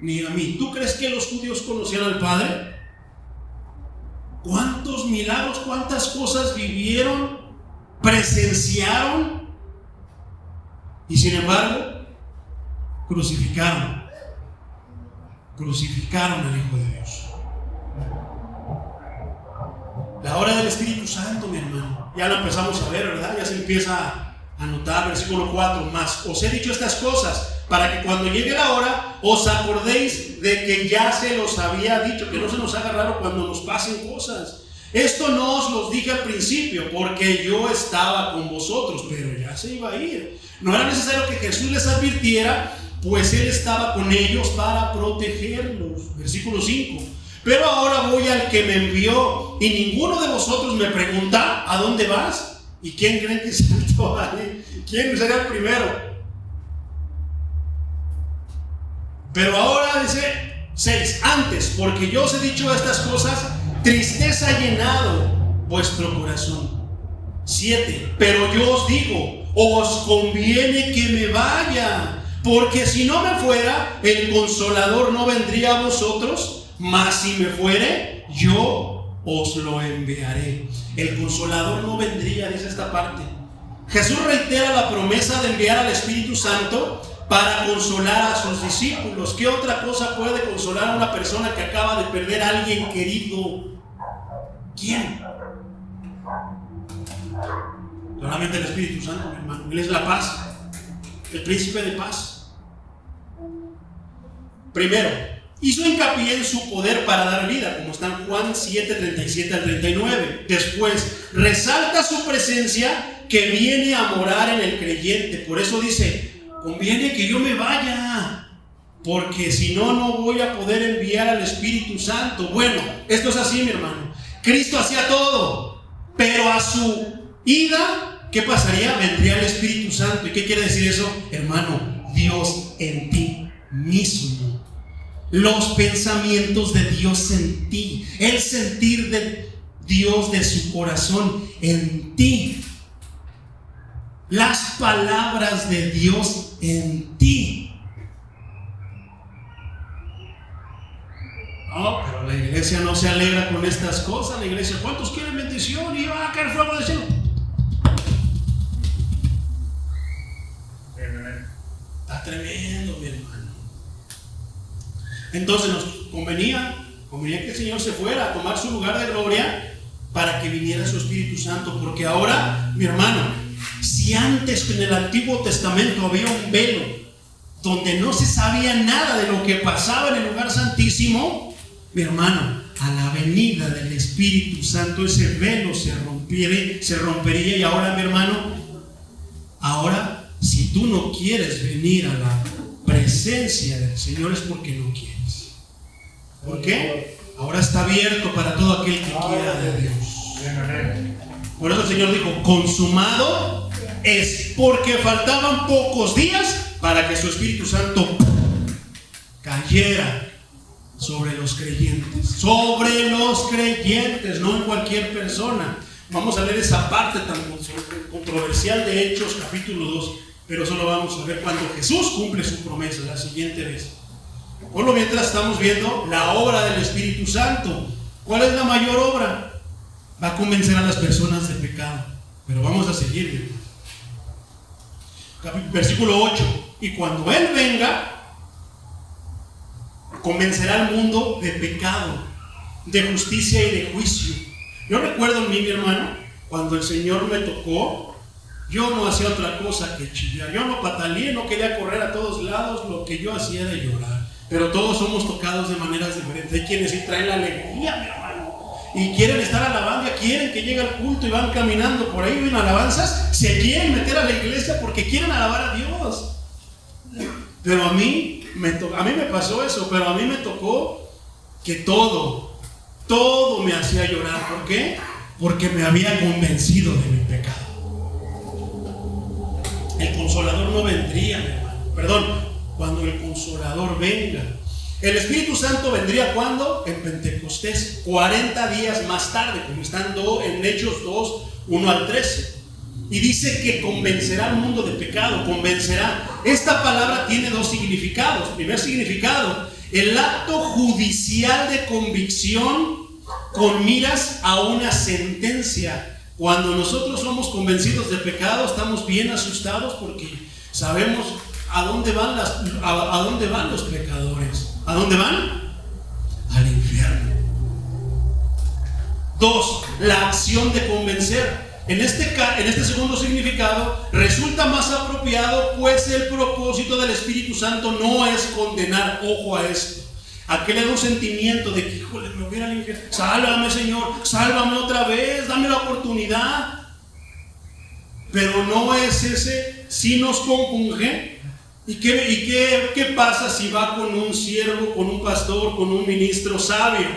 ni a mí. ¿Tú crees que los judíos conocían al Padre? ¿Cuántos milagros, cuántas cosas vivieron, presenciaron? Y sin embargo, crucificaron al Hijo de Dios. La obra del Espíritu Santo, mi hermano, ya la empezamos a ver, ¿verdad? Ya se empieza a notar. Versículo 4: mas os he dicho estas cosas para que cuando llegue la hora os acordéis de que ya se los había dicho, que no se nos haga raro cuando nos pasen cosas. Esto no os los dije al principio porque yo estaba con vosotros, pero ya se iba a ir. No era necesario que Jesús les advirtiera, pues Él estaba con ellos para protegerlos. Versículo 5: pero ahora voy al que me envió y ninguno de vosotros me pregunta: ¿a dónde vas? ¿Y quién creen que saltó ahí? ¿Quién será el primero? Pero ahora dice 6: antes, porque yo os he dicho estas cosas, tristeza ha llenado vuestro corazón. 7: pero yo os digo, os conviene que me vaya, porque si no me fuera, el Consolador no vendría a vosotros, mas si me fuere, yo os lo enviaré. El Consolador no vendría, dice esta parte. Jesús reitera la promesa de enviar al Espíritu Santo para consolar a sus discípulos. ¿Qué otra cosa puede consolar a una persona que acaba de perder a alguien querido? ¿Quién? Solamente el Espíritu Santo, mi hermano. Él es la paz, el príncipe de paz. Primero, hizo hincapié en su poder para dar vida, como está en Juan 7, 37 al 39. Después, resalta su presencia que viene a morar en el creyente. Por eso dice, conviene que yo me vaya, porque si no, no voy a poder enviar al Espíritu Santo. Bueno, esto es así, mi hermano. Cristo hacía todo, pero a su ida, ¿qué pasaría? Vendría el Espíritu Santo. ¿Y qué quiere decir eso? Hermano, Dios en ti mismo. Los pensamientos de Dios en ti, el sentir de Dios de su corazón en ti, las palabras de Dios en ti. No, pero la iglesia no se alegra con estas cosas. La iglesia, ¿cuántos quieren bendición? Y va a caer fuego del cielo. Está tremendo, mi hermano. Entonces nos convenía que el Señor se fuera a tomar su lugar de gloria para que viniera su Espíritu Santo. Porque ahora, mi hermano, si antes en el Antiguo Testamento había un velo donde no se sabía nada de lo que pasaba en el lugar santísimo, mi hermano, a la venida del Espíritu Santo ese velo se rompería. Y ahora, mi hermano, ahora si tú no quieres venir a la presencia del Señor es porque no quieres. ¿Por qué? Ahora está abierto para todo aquel que quiera de Dios. Por eso el Señor dijo, consumado es, porque faltaban pocos días para que su Espíritu Santo cayera sobre los creyentes, no en cualquier persona. Vamos a leer esa parte tan controversial de Hechos capítulo 2, pero solo vamos a ver cuando Jesús cumple su promesa la siguiente vez. Por lo mientras estamos viendo la obra del Espíritu Santo. ¿Cuál es la mayor obra? Va a convencer a las personas de pecado. Pero vamos a seguir. Versículo 8. Y cuando Él venga, convencerá al mundo de pecado, de justicia y de juicio. Yo recuerdo en mí, mi hermano, cuando el Señor me tocó, yo no hacía otra cosa que chillar. Yo no pataleé, no quería correr a todos lados. Lo que yo hacía era llorar. Pero todos somos tocados de maneras diferentes. Hay quienes sí traen la alegría, mi hermano, y quieren estar alabando, quieren que llegue al culto y van caminando por ahí, ven alabanzas, se quieren meter a la iglesia porque quieren alabar a Dios. Pero a mí me pasó eso, pero a mí me tocó que todo me hacía llorar. ¿Por qué? Porque me había convencido de mi pecado. El Consolador no vendría, mi hermano. Cuando el Consolador venga. El Espíritu Santo vendría ¿cuándo? En Pentecostés, 40 días más tarde, como estando en Hechos 2, 1 al 13. Y dice que convencerá al mundo de pecado, convencerá. Esta palabra tiene dos significados. Primer significado, el acto judicial de convicción con miras a una sentencia. Cuando nosotros somos convencidos de pecado, estamos bien asustados porque sabemos ¿a dónde van los pecadores? ¿A dónde van? Al infierno. 2. La acción de convencer. En este segundo significado resulta más apropiado, pues el propósito del Espíritu Santo no es condenar. Ojo a esto. Aquel era un sentimiento de que, híjole, me voy a ir al infierno. Sálvame, Señor, sálvame otra vez, dame la oportunidad. Pero no es ese, si nos compunge. ¿Y qué pasa si va con un siervo, con un pastor, con un ministro sabio,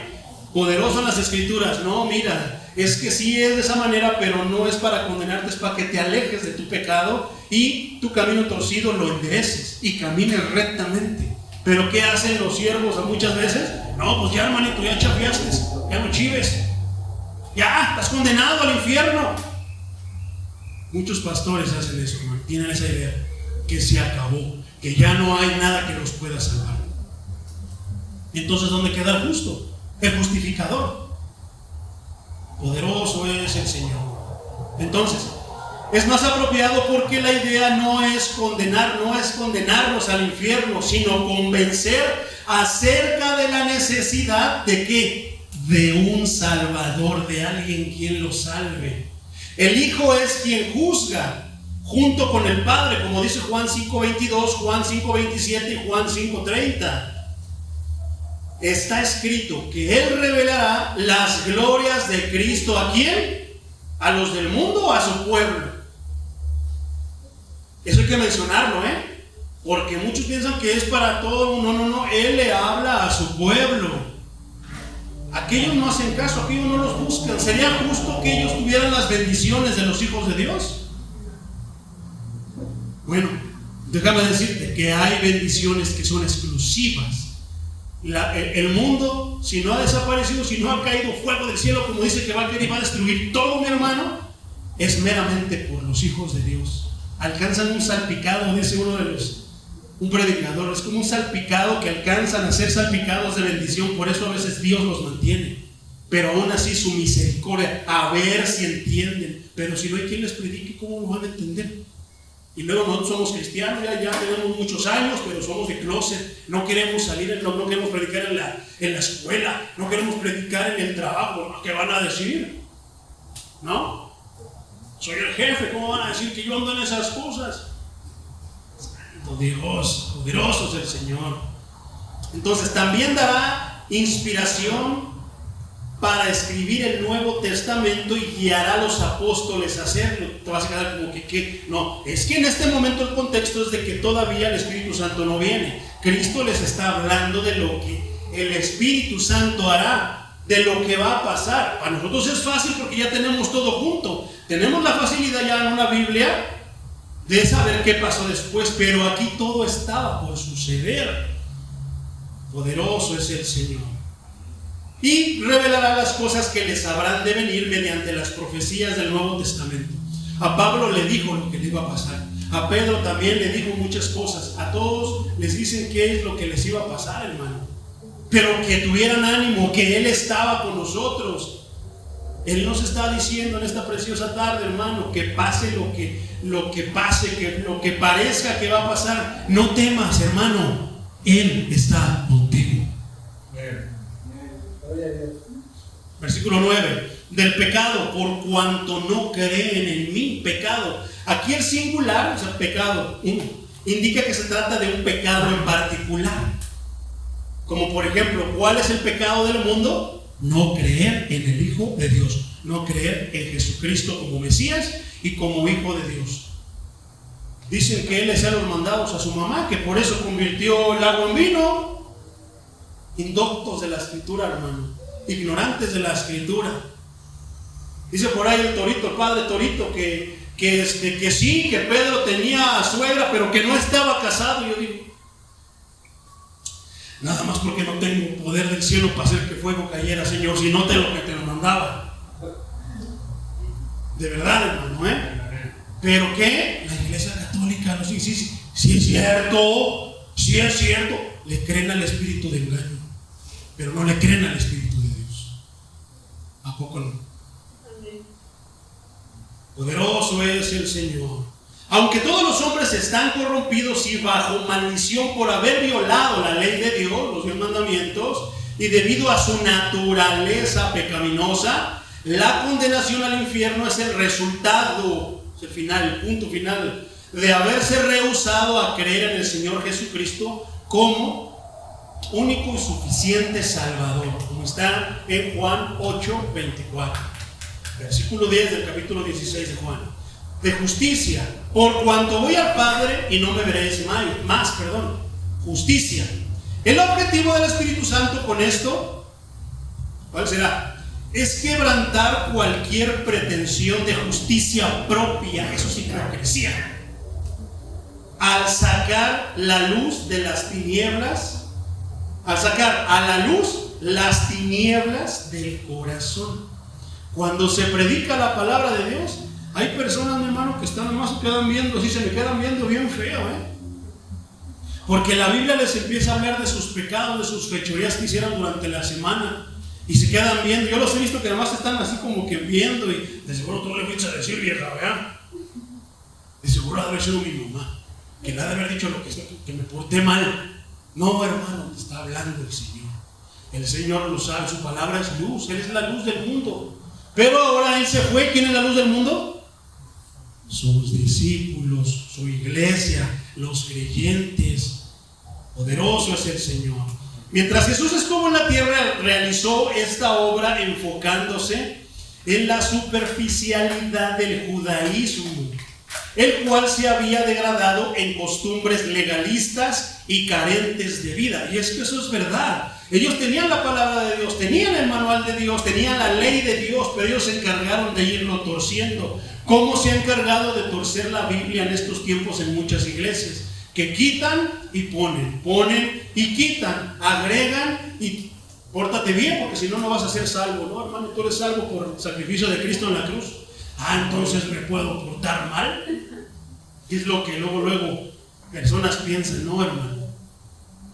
poderoso en las Escrituras? No, mira, es que sí es de esa manera, pero no es para condenarte, es para que te alejes de tu pecado y tu camino torcido lo endereces y camines rectamente. Pero ¿qué hacen los siervos muchas veces? No, pues ya, hermanito, ya chafiaste, ya no chives, ya estás condenado al infierno. Muchos pastores hacen eso, hermano, tienen esa idea, que se acabó, que ya no hay nada que los pueda salvar. Entonces, ¿dónde queda el justo? El justificador. Poderoso es el Señor. Entonces, es más apropiado porque la idea no es condenarnos al infierno, sino convencer acerca de la necesidad de ¿qué? De un Salvador, de alguien quien los salve. El Hijo es quien juzga junto con el Padre, como dice Juan 5:22, Juan 5:27 y Juan 5:30. Está escrito que Él revelará las glorias de Cristo. ¿A quién? ¿A los del mundo o a su pueblo? Eso hay que mencionarlo, porque muchos piensan que es para todo. No, Él le habla a su pueblo. Aquellos no hacen caso, aquellos no los buscan. ¿Sería justo que ellos tuvieran las bendiciones de los hijos de Dios? Bueno, déjame decirte que hay bendiciones que son exclusivas. El mundo, si no ha desaparecido, si no ha caído fuego del cielo, como dice que va a caer y va a destruir todo, mi hermano, es meramente por los hijos de Dios. Alcanzan un salpicado, dice un predicador, es como un salpicado que alcanzan a ser salpicados de bendición. Por eso a veces Dios los mantiene, pero aún así su misericordia, a ver si entienden. Pero si no hay quien les predique, ¿cómo lo van a entender? Y luego nosotros somos cristianos, ya tenemos muchos años, pero somos de closet. No queremos salir, no queremos predicar en la escuela, no queremos predicar en el trabajo. ¿Qué van a decir? ¿No? Soy el jefe, ¿cómo van a decir que yo ando en esas cosas? Dios, poderoso es el Señor. Entonces también dará inspiración para escribir el Nuevo Testamento y guiará a los apóstoles a hacerlo. Te vas a quedar como que no, es que en este momento el contexto es de que todavía el Espíritu Santo no viene. Cristo les está hablando de lo que el Espíritu Santo hará, de lo que va a pasar. Para nosotros es fácil porque ya tenemos todo junto. Tenemos la facilidad ya en una Biblia de saber qué pasó después, pero aquí todo estaba por suceder. Poderoso es el Señor. Y revelará las cosas que les habrán de venir mediante las profecías del Nuevo Testamento. A Pablo le dijo lo que le iba a pasar. A Pedro también le dijo muchas cosas. A todos les dicen qué es lo que les iba a pasar, hermano. Pero que tuvieran ánimo, que Él estaba con nosotros. Él nos está diciendo en esta preciosa tarde, hermano, que pase lo que pase, que lo que parezca que va a pasar. No temas, hermano. Él está contigo. Versículo 9, del pecado, por cuanto no creen en mí. Pecado, aquí el singular, o sea, pecado, indica que se trata de un pecado en particular. Como por ejemplo, ¿cuál es el pecado del mundo? No creer en el Hijo de Dios, no creer en Jesucristo como Mesías y como Hijo de Dios. Dicen que Él le hacía los mandados a su mamá, que por eso convirtió el agua en vino. Indoctos de la Escritura, hermano, ignorantes de la Escritura. Dice por ahí el Torito, el padre Torito, que sí, que Pedro tenía suegra, pero que no estaba casado. Yo digo, nada más porque no tengo poder del cielo para hacer que fuego cayera, Señor, si no te lo que te lo mandaba. De verdad, hermano, pero que la Iglesia Católica no dice, sí es cierto, le creen al espíritu de engaño, pero no le creen al Espíritu de Dios. ¿A poco no? Poderoso es el Señor. Aunque todos los hombres están corrompidos y bajo maldición por haber violado la ley de Dios, los 10 mandamientos, y debido a su naturaleza pecaminosa, la condenación al infierno es el resultado, es el final, el punto final, de haberse rehusado a creer en el Señor Jesucristo como único y suficiente Salvador, como está en Juan 8:24, versículo 10 del capítulo 16 de Juan. De justicia, por cuanto voy al Padre y no me veréis más, justicia. El objetivo del Espíritu Santo con esto, ¿cuál será? Es quebrantar cualquier pretensión de justicia propia, eso sí, hipocresía, al sacar la luz de las tinieblas, al sacar a la luz las tinieblas del corazón. Cuando se predica la palabra de Dios, hay personas, mi hermano, que están nomás se quedan viendo, así se me quedan viendo bien feo, porque la Biblia les empieza a hablar de sus pecados, de sus fechorías que hicieron durante la semana, y se quedan viendo. Yo los he visto que además están así como que viendo, y de seguro tú le fuiste a decir, vieja, ¿verdad? De seguro ha de haber sido mi mamá, que le ha de haber dicho lo que me porté mal. No, hermano, está hablando el Señor. El Señor lo sabe, su palabra es luz, Él es la luz del mundo. Pero ahora Él se fue. ¿Quién es la luz del mundo? Sus discípulos, su iglesia, los creyentes. Poderoso es el Señor. Mientras Jesús estuvo en la tierra, realizó esta obra enfocándose en la superficialidad del judaísmo, el cual se había degradado en costumbres legalistas y carentes de vida. Y es que eso es verdad. Ellos tenían la palabra de Dios, tenían el manual de Dios, tenían la ley de Dios, pero ellos se encargaron de irlo torciendo. ¿Cómo se ha encargado de torcer la Biblia en estos tiempos en muchas iglesias? Que quitan y ponen, ponen y quitan, agregan y pórtate bien, porque si no, no vas a ser salvo. No, hermano, tú eres salvo por el sacrificio de Cristo en la cruz. Ah, entonces me puedo portar mal. Y es lo que luego personas piensan. No, hermano.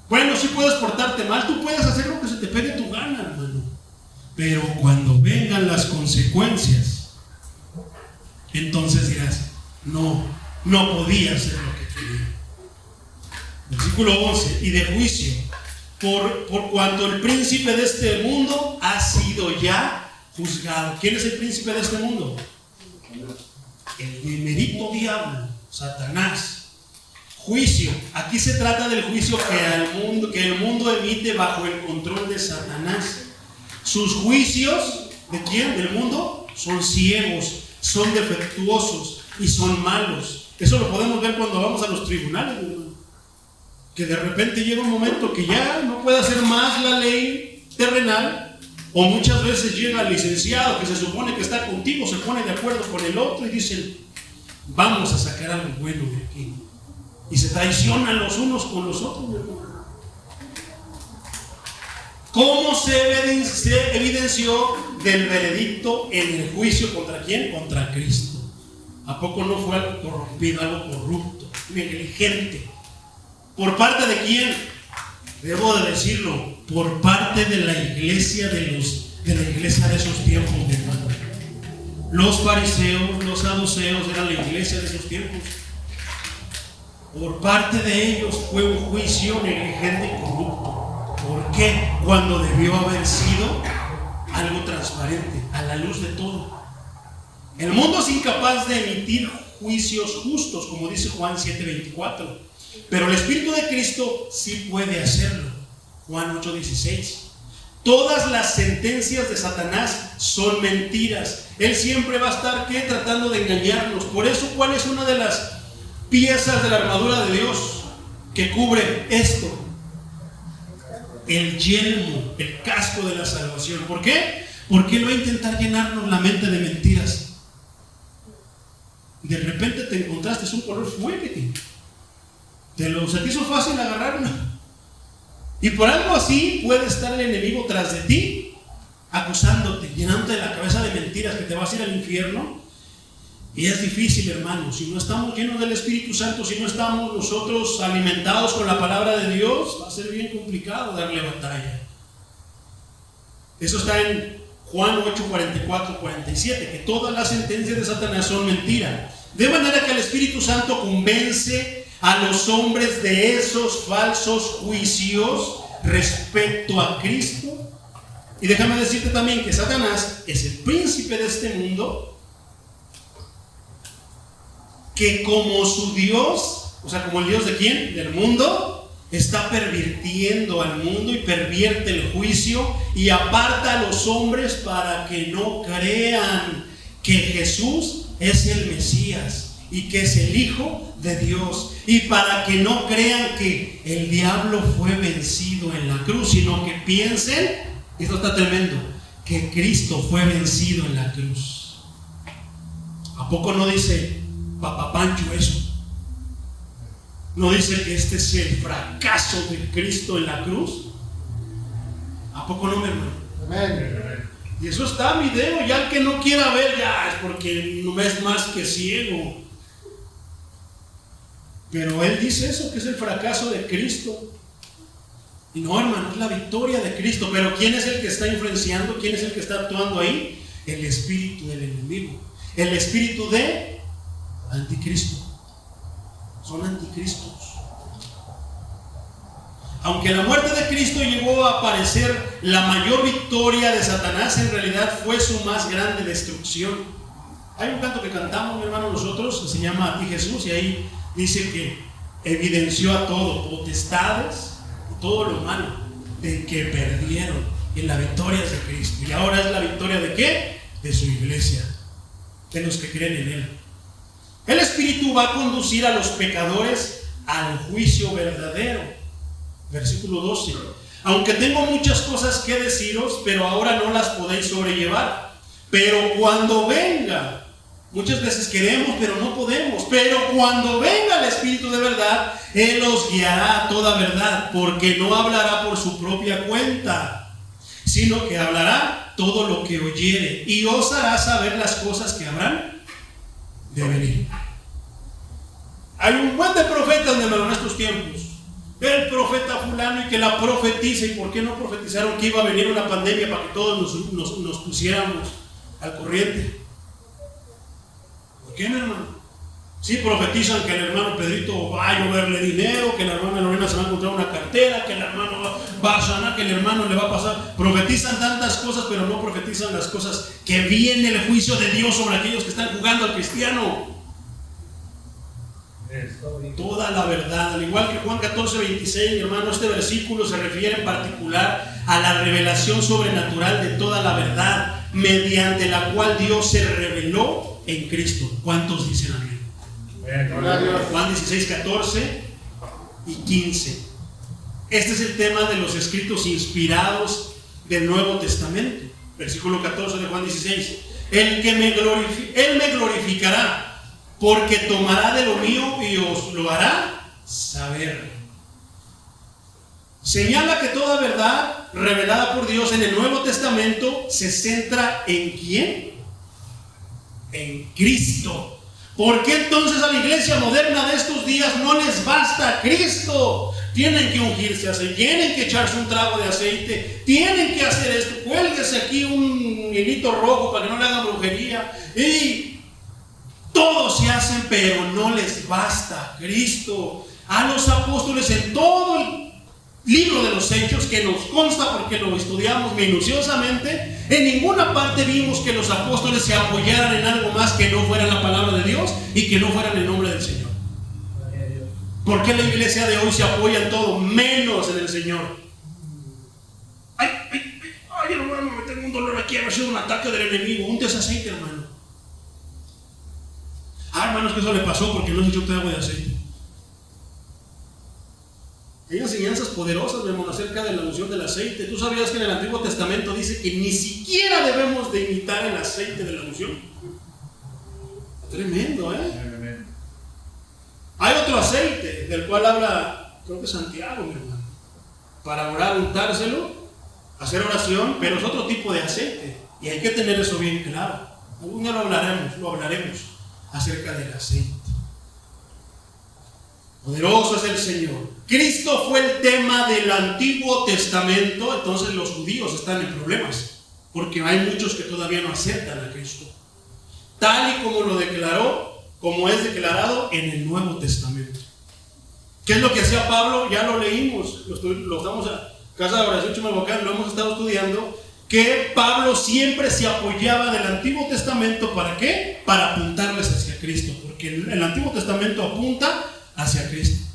Bueno, sí puedes portarte mal, tú puedes hacer lo que se te pegue tu gana, hermano. Pero cuando vengan las consecuencias, entonces dirás, no podía hacer lo que quería. Versículo 11, y de juicio, por cuanto el príncipe de este mundo ha sido ya juzgado. ¿Quién es el príncipe de este mundo? El benemérito diablo, Satanás. Juicio, aquí se trata del juicio que el mundo emite bajo el control de Satanás. Sus juicios, ¿de quién? ¿Del mundo? Son ciegos, son defectuosos y son malos. Eso lo podemos ver cuando vamos a los tribunales, hermano. Que de repente llega un momento que ya no puede hacer más la ley terrenal, o muchas veces llega el licenciado que se supone que está contigo, se pone de acuerdo con el otro y dicen, vamos a sacar algo bueno de aquí. Y se traicionan los unos con los otros, hermano. ¿Cómo se evidenció del veredicto en el juicio contra quién? Contra Cristo. ¿A poco no fue algo corrompido, algo corrupto, negligente? ¿Por parte de quién? Debo de decirlo, por parte de la iglesia de la iglesia de esos tiempos, mi hermano. Los fariseos, los saduceos eran la iglesia de esos tiempos. Por parte de ellos fue un juicio negligente y corrupto. ¿Por qué? Cuando debió haber sido algo transparente, a la luz de todo. El mundo es incapaz de emitir juicios justos, como dice Juan 7:24. Pero el Espíritu de Cristo sí puede hacerlo. Juan 8:16. Todas las sentencias de Satanás son mentiras. Él siempre va a estar ¿qué? Tratando de engañarnos. Por eso, ¿cuál es una de las piezas de la armadura de Dios que cubre esto? El yelmo, el casco de la salvación. ¿Por qué? Porque Él va a intentar llenarnos la mente de mentiras. De repente te encontraste un color fuerte. Se te hizo fácil agarrarlo. Y por algo así puede estar el enemigo tras de ti, acusándote, llenándote la cabeza de mentiras, que te vas a ir al infierno. Y es difícil, hermano, si no estamos llenos del Espíritu Santo, si no estamos nosotros alimentados con la palabra de Dios, va a ser bien complicado darle batalla. Eso está en Juan 8:44-47, que todas las sentencias de Satanás son mentira. De manera que el Espíritu Santo convence a los hombres de esos falsos juicios respecto a Cristo. Y déjame decirte también que Satanás es el príncipe de este mundo, que como su Dios, o sea, como el Dios de quién, del mundo, está pervirtiendo al mundo y pervierte el juicio y aparta a los hombres para que no crean que Jesús es el Mesías y que es el Hijo de Dios, y para que no crean que el diablo fue vencido en la cruz, sino que piensen, esto está tremendo, que Cristo fue vencido en la cruz. ¿A poco no dice Papá Pancho eso? ¿No dice que este es el fracaso de Cristo en la cruz? ¿A poco no, mi hermano? Amén. Y eso está en video. Ya el que no quiera ver, ya es porque no es más que ciego. Pero él dice eso, que es el fracaso de Cristo. Y no, hermano, es la victoria de Cristo. Pero ¿quién es el que está influenciando? ¿Quién es el que está actuando ahí? El espíritu del enemigo. El espíritu de anticristo. Son anticristos. Aunque la muerte de Cristo llegó a parecer la mayor victoria de Satanás, en realidad fue su más grande destrucción. Hay un canto que cantamos, mi hermano, nosotros, que se llama A ti Jesús, y ahí dice que evidenció a todo, potestades y todo lo malo, de que perdieron en la victoria de Cristo. Y ahora es la victoria ¿de qué? De su iglesia, de los que creen en Él. El Espíritu va a conducir a los pecadores al juicio verdadero. Versículo 12. Aunque tengo muchas cosas que deciros, pero ahora no las podéis sobrellevar. Pero cuando venga, muchas veces queremos, pero no podemos. Pero cuando venga el Espíritu de verdad, Él os guiará a toda verdad, porque no hablará por su propia cuenta, sino que hablará todo lo que oyere, y os hará saber las cosas que habrán de venir. Hay un buen de profetas en estos tiempos. El profeta fulano y que la profetiza. ¿Y por qué no profetizaron que iba a venir una pandemia para que todos nos pusiéramos al corriente? ¿Por qué, mi hermano? Sí, profetizan que el hermano Pedrito va a lloverle dinero, que la hermana Lorena se va a encontrar una cartera, que el hermano va a sanar, que el hermano le va a pasar. Profetizan tantas cosas, pero no profetizan las cosas que viene el juicio de Dios sobre aquellos que están jugando al cristiano. Toda la verdad, al igual que Juan 14:26, mi hermano, este versículo se refiere en particular a la revelación sobrenatural de toda la verdad, mediante la cual Dios se reveló en Cristo. ¿Cuántos dicen amén? Juan 16:14 y 15. Este es el tema de los escritos inspirados del Nuevo Testamento. Versículo 14 de Juan 16. Él me glorificará, porque tomará de lo mío y os lo hará saber. Señala que toda verdad revelada por Dios en el Nuevo Testamento se centra ¿en quién? En Cristo. ¿Por qué entonces a la iglesia moderna de estos días no les basta Cristo? Tienen que ungirse aceite, tienen que echarse un trago de aceite, tienen que hacer esto, cuélguese aquí un hilito rojo para que no le hagan brujería, y todos se hacen, pero no les basta Cristo. A los apóstoles, en todo el libro de los Hechos, que nos consta porque lo estudiamos minuciosamente, en ninguna parte vimos que los apóstoles se apoyaran en algo más que no fuera la palabra de Dios y que no fuera el nombre del Señor. ¿Por qué la iglesia de hoy se apoya en todo menos en el Señor? Ay, hermano, me tengo un dolor aquí, ha sido un ataque del enemigo. Úntese aceite, hermano. Hermanos, que eso le pasó porque no se echó agua de aceite. Hay enseñanzas poderosas, mi hermano, acerca de la unción del aceite. ¿Tú sabías que en el Antiguo Testamento dice que ni siquiera debemos de imitar el aceite de la unción? Tremendo, ¿eh? Hay otro aceite del cual habla, creo que Santiago, mi hermano, para orar, untárselo, hacer oración, pero es otro tipo de aceite y hay que tener eso bien claro. Algún día lo hablaremos acerca del aceite. Poderoso es el Señor. Cristo fue el tema del Antiguo Testamento. Entonces los judíos están en problemas porque hay muchos que todavía no aceptan a Cristo, tal y como lo declaró, como es declarado en el Nuevo Testamento. ¿Qué es lo que hacía Pablo? Ya lo leímos, lo estamos a Casa de Oración Chimalhuacán, lo hemos estado estudiando, que Pablo siempre se apoyaba del Antiguo Testamento. ¿Para qué? Para apuntarles hacia Cristo, porque el Antiguo Testamento apunta hacia Cristo.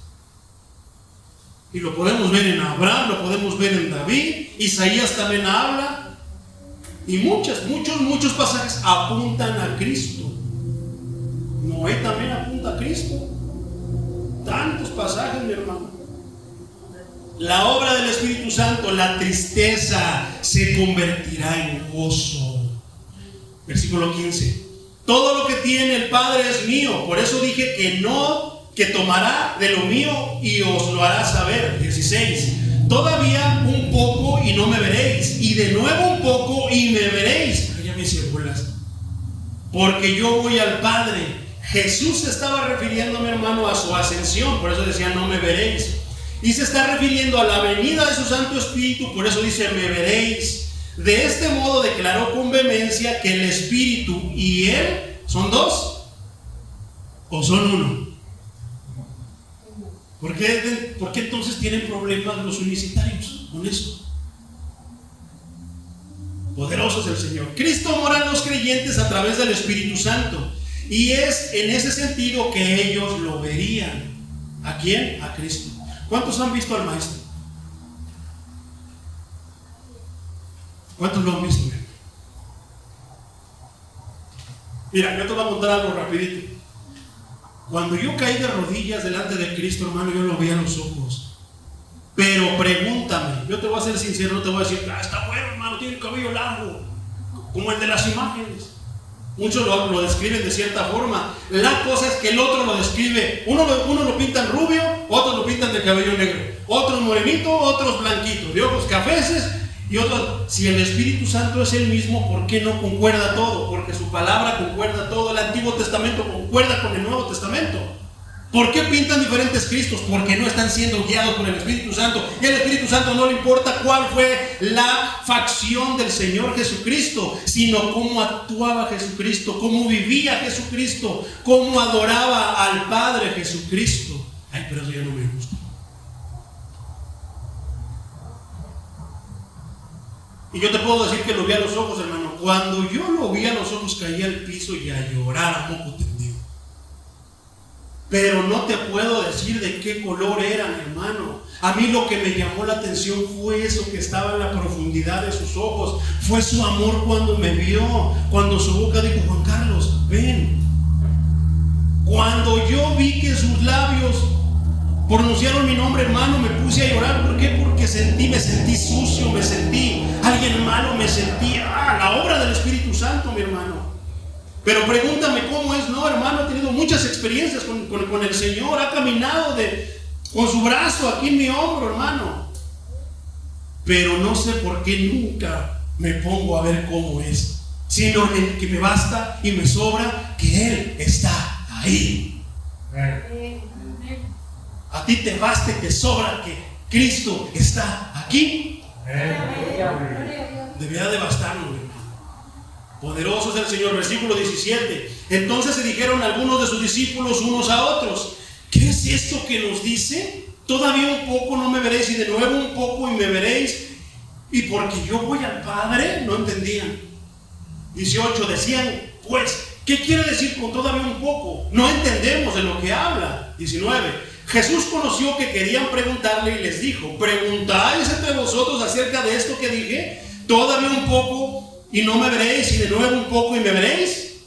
Y lo podemos ver en Abraham, lo podemos ver en David, Isaías también habla, y muchos pasajes apuntan a Cristo. Noé también apunta a Cristo. Tantos pasajes, mi hermano. La obra del Espíritu Santo, la tristeza se convertirá en gozo. Versículo 15. Todo lo que tiene el Padre es mío, por eso dije que tomará de lo mío y os lo hará saber. 16. Todavía un poco y no me veréis, y de nuevo un poco y me veréis. Ya me hice bolas. Porque yo voy al Padre. Jesús se estaba refiriendo, mi hermano, a su ascensión, por eso decía no me veréis. Y se está refiriendo a la venida de su Santo Espíritu, por eso dice me veréis. De este modo declaró con vehemencia que el Espíritu y Él son dos o son uno. ¿Por qué entonces tienen problemas los unicitarios con eso? Poderoso es el Señor. Cristo mora en los creyentes a través del Espíritu Santo. Y es en ese sentido que ellos lo verían. ¿A quién? A Cristo. ¿Cuántos han visto al Maestro? ¿Cuántos lo han visto? Mira, yo te voy a contar algo rapidito. Cuando yo caí de rodillas delante de Cristo, hermano, yo lo vi a los ojos. Pero pregúntame, yo te voy a ser sincero, no te voy a decir, está bueno, hermano, tiene el cabello largo, como el de las imágenes. Muchos lo describen de cierta forma. La cosa es que el otro lo describe. Uno lo pintan rubio, otros lo pintan de cabello negro, otros morenito, otros blanquitos, de ojos cafeces y otros. Si el Espíritu Santo es el mismo, ¿por qué no concuerda todo? Porque su palabra concuerda todo. El Antiguo Testamento concuerda con el Nuevo Testamento. ¿Por qué pintan diferentes Cristos? Porque no están siendo guiados por el Espíritu Santo. Y al Espíritu Santo no le importa cuál fue la facción del Señor Jesucristo, sino cómo actuaba Jesucristo, cómo vivía Jesucristo, cómo adoraba al Padre Jesucristo. Ay, pero eso ya no me gusta. Y yo te puedo decir que lo vi a los ojos, hermano. Cuando yo lo vi a los ojos, caí al piso y a llorar a poco tendido. Pero no te puedo decir de qué color eran, hermano. A mí lo que me llamó la atención fue eso que estaba en la profundidad de sus ojos. Fue su amor cuando me vio. Cuando su boca dijo, Juan Carlos, ven. Cuando yo vi que sus labios pronunciaron mi nombre, hermano, me puse a llorar. ¿Por qué? Porque me sentí sucio, me sentí alguien malo, me sentí la obra del Espíritu Santo, mi hermano. Pero pregúntame cómo es. No, hermano, he tenido muchas experiencias con el Señor. Ha caminado con su brazo aquí en mi hombro, hermano. Pero no sé por qué nunca me pongo a ver cómo es, sino en el que me basta y me sobra que Él está ahí. A ti te basta y te sobra que Cristo está aquí. Debería de bastarnos, hermano. Poderoso es el Señor. Versículo 17. Entonces se dijeron algunos de sus discípulos unos a otros, ¿qué es esto que nos dice? Todavía un poco no me veréis, y de nuevo un poco y me veréis, y porque yo voy al Padre. No entendían. 18. Decían, pues, ¿qué quiere decir con todavía un poco? No entendemos de lo que habla. 19. Jesús conoció que querían preguntarle y les dijo, ¿preguntáis entre vosotros acerca de esto que dije? Todavía un poco y no me veréis, y de nuevo un poco y me veréis.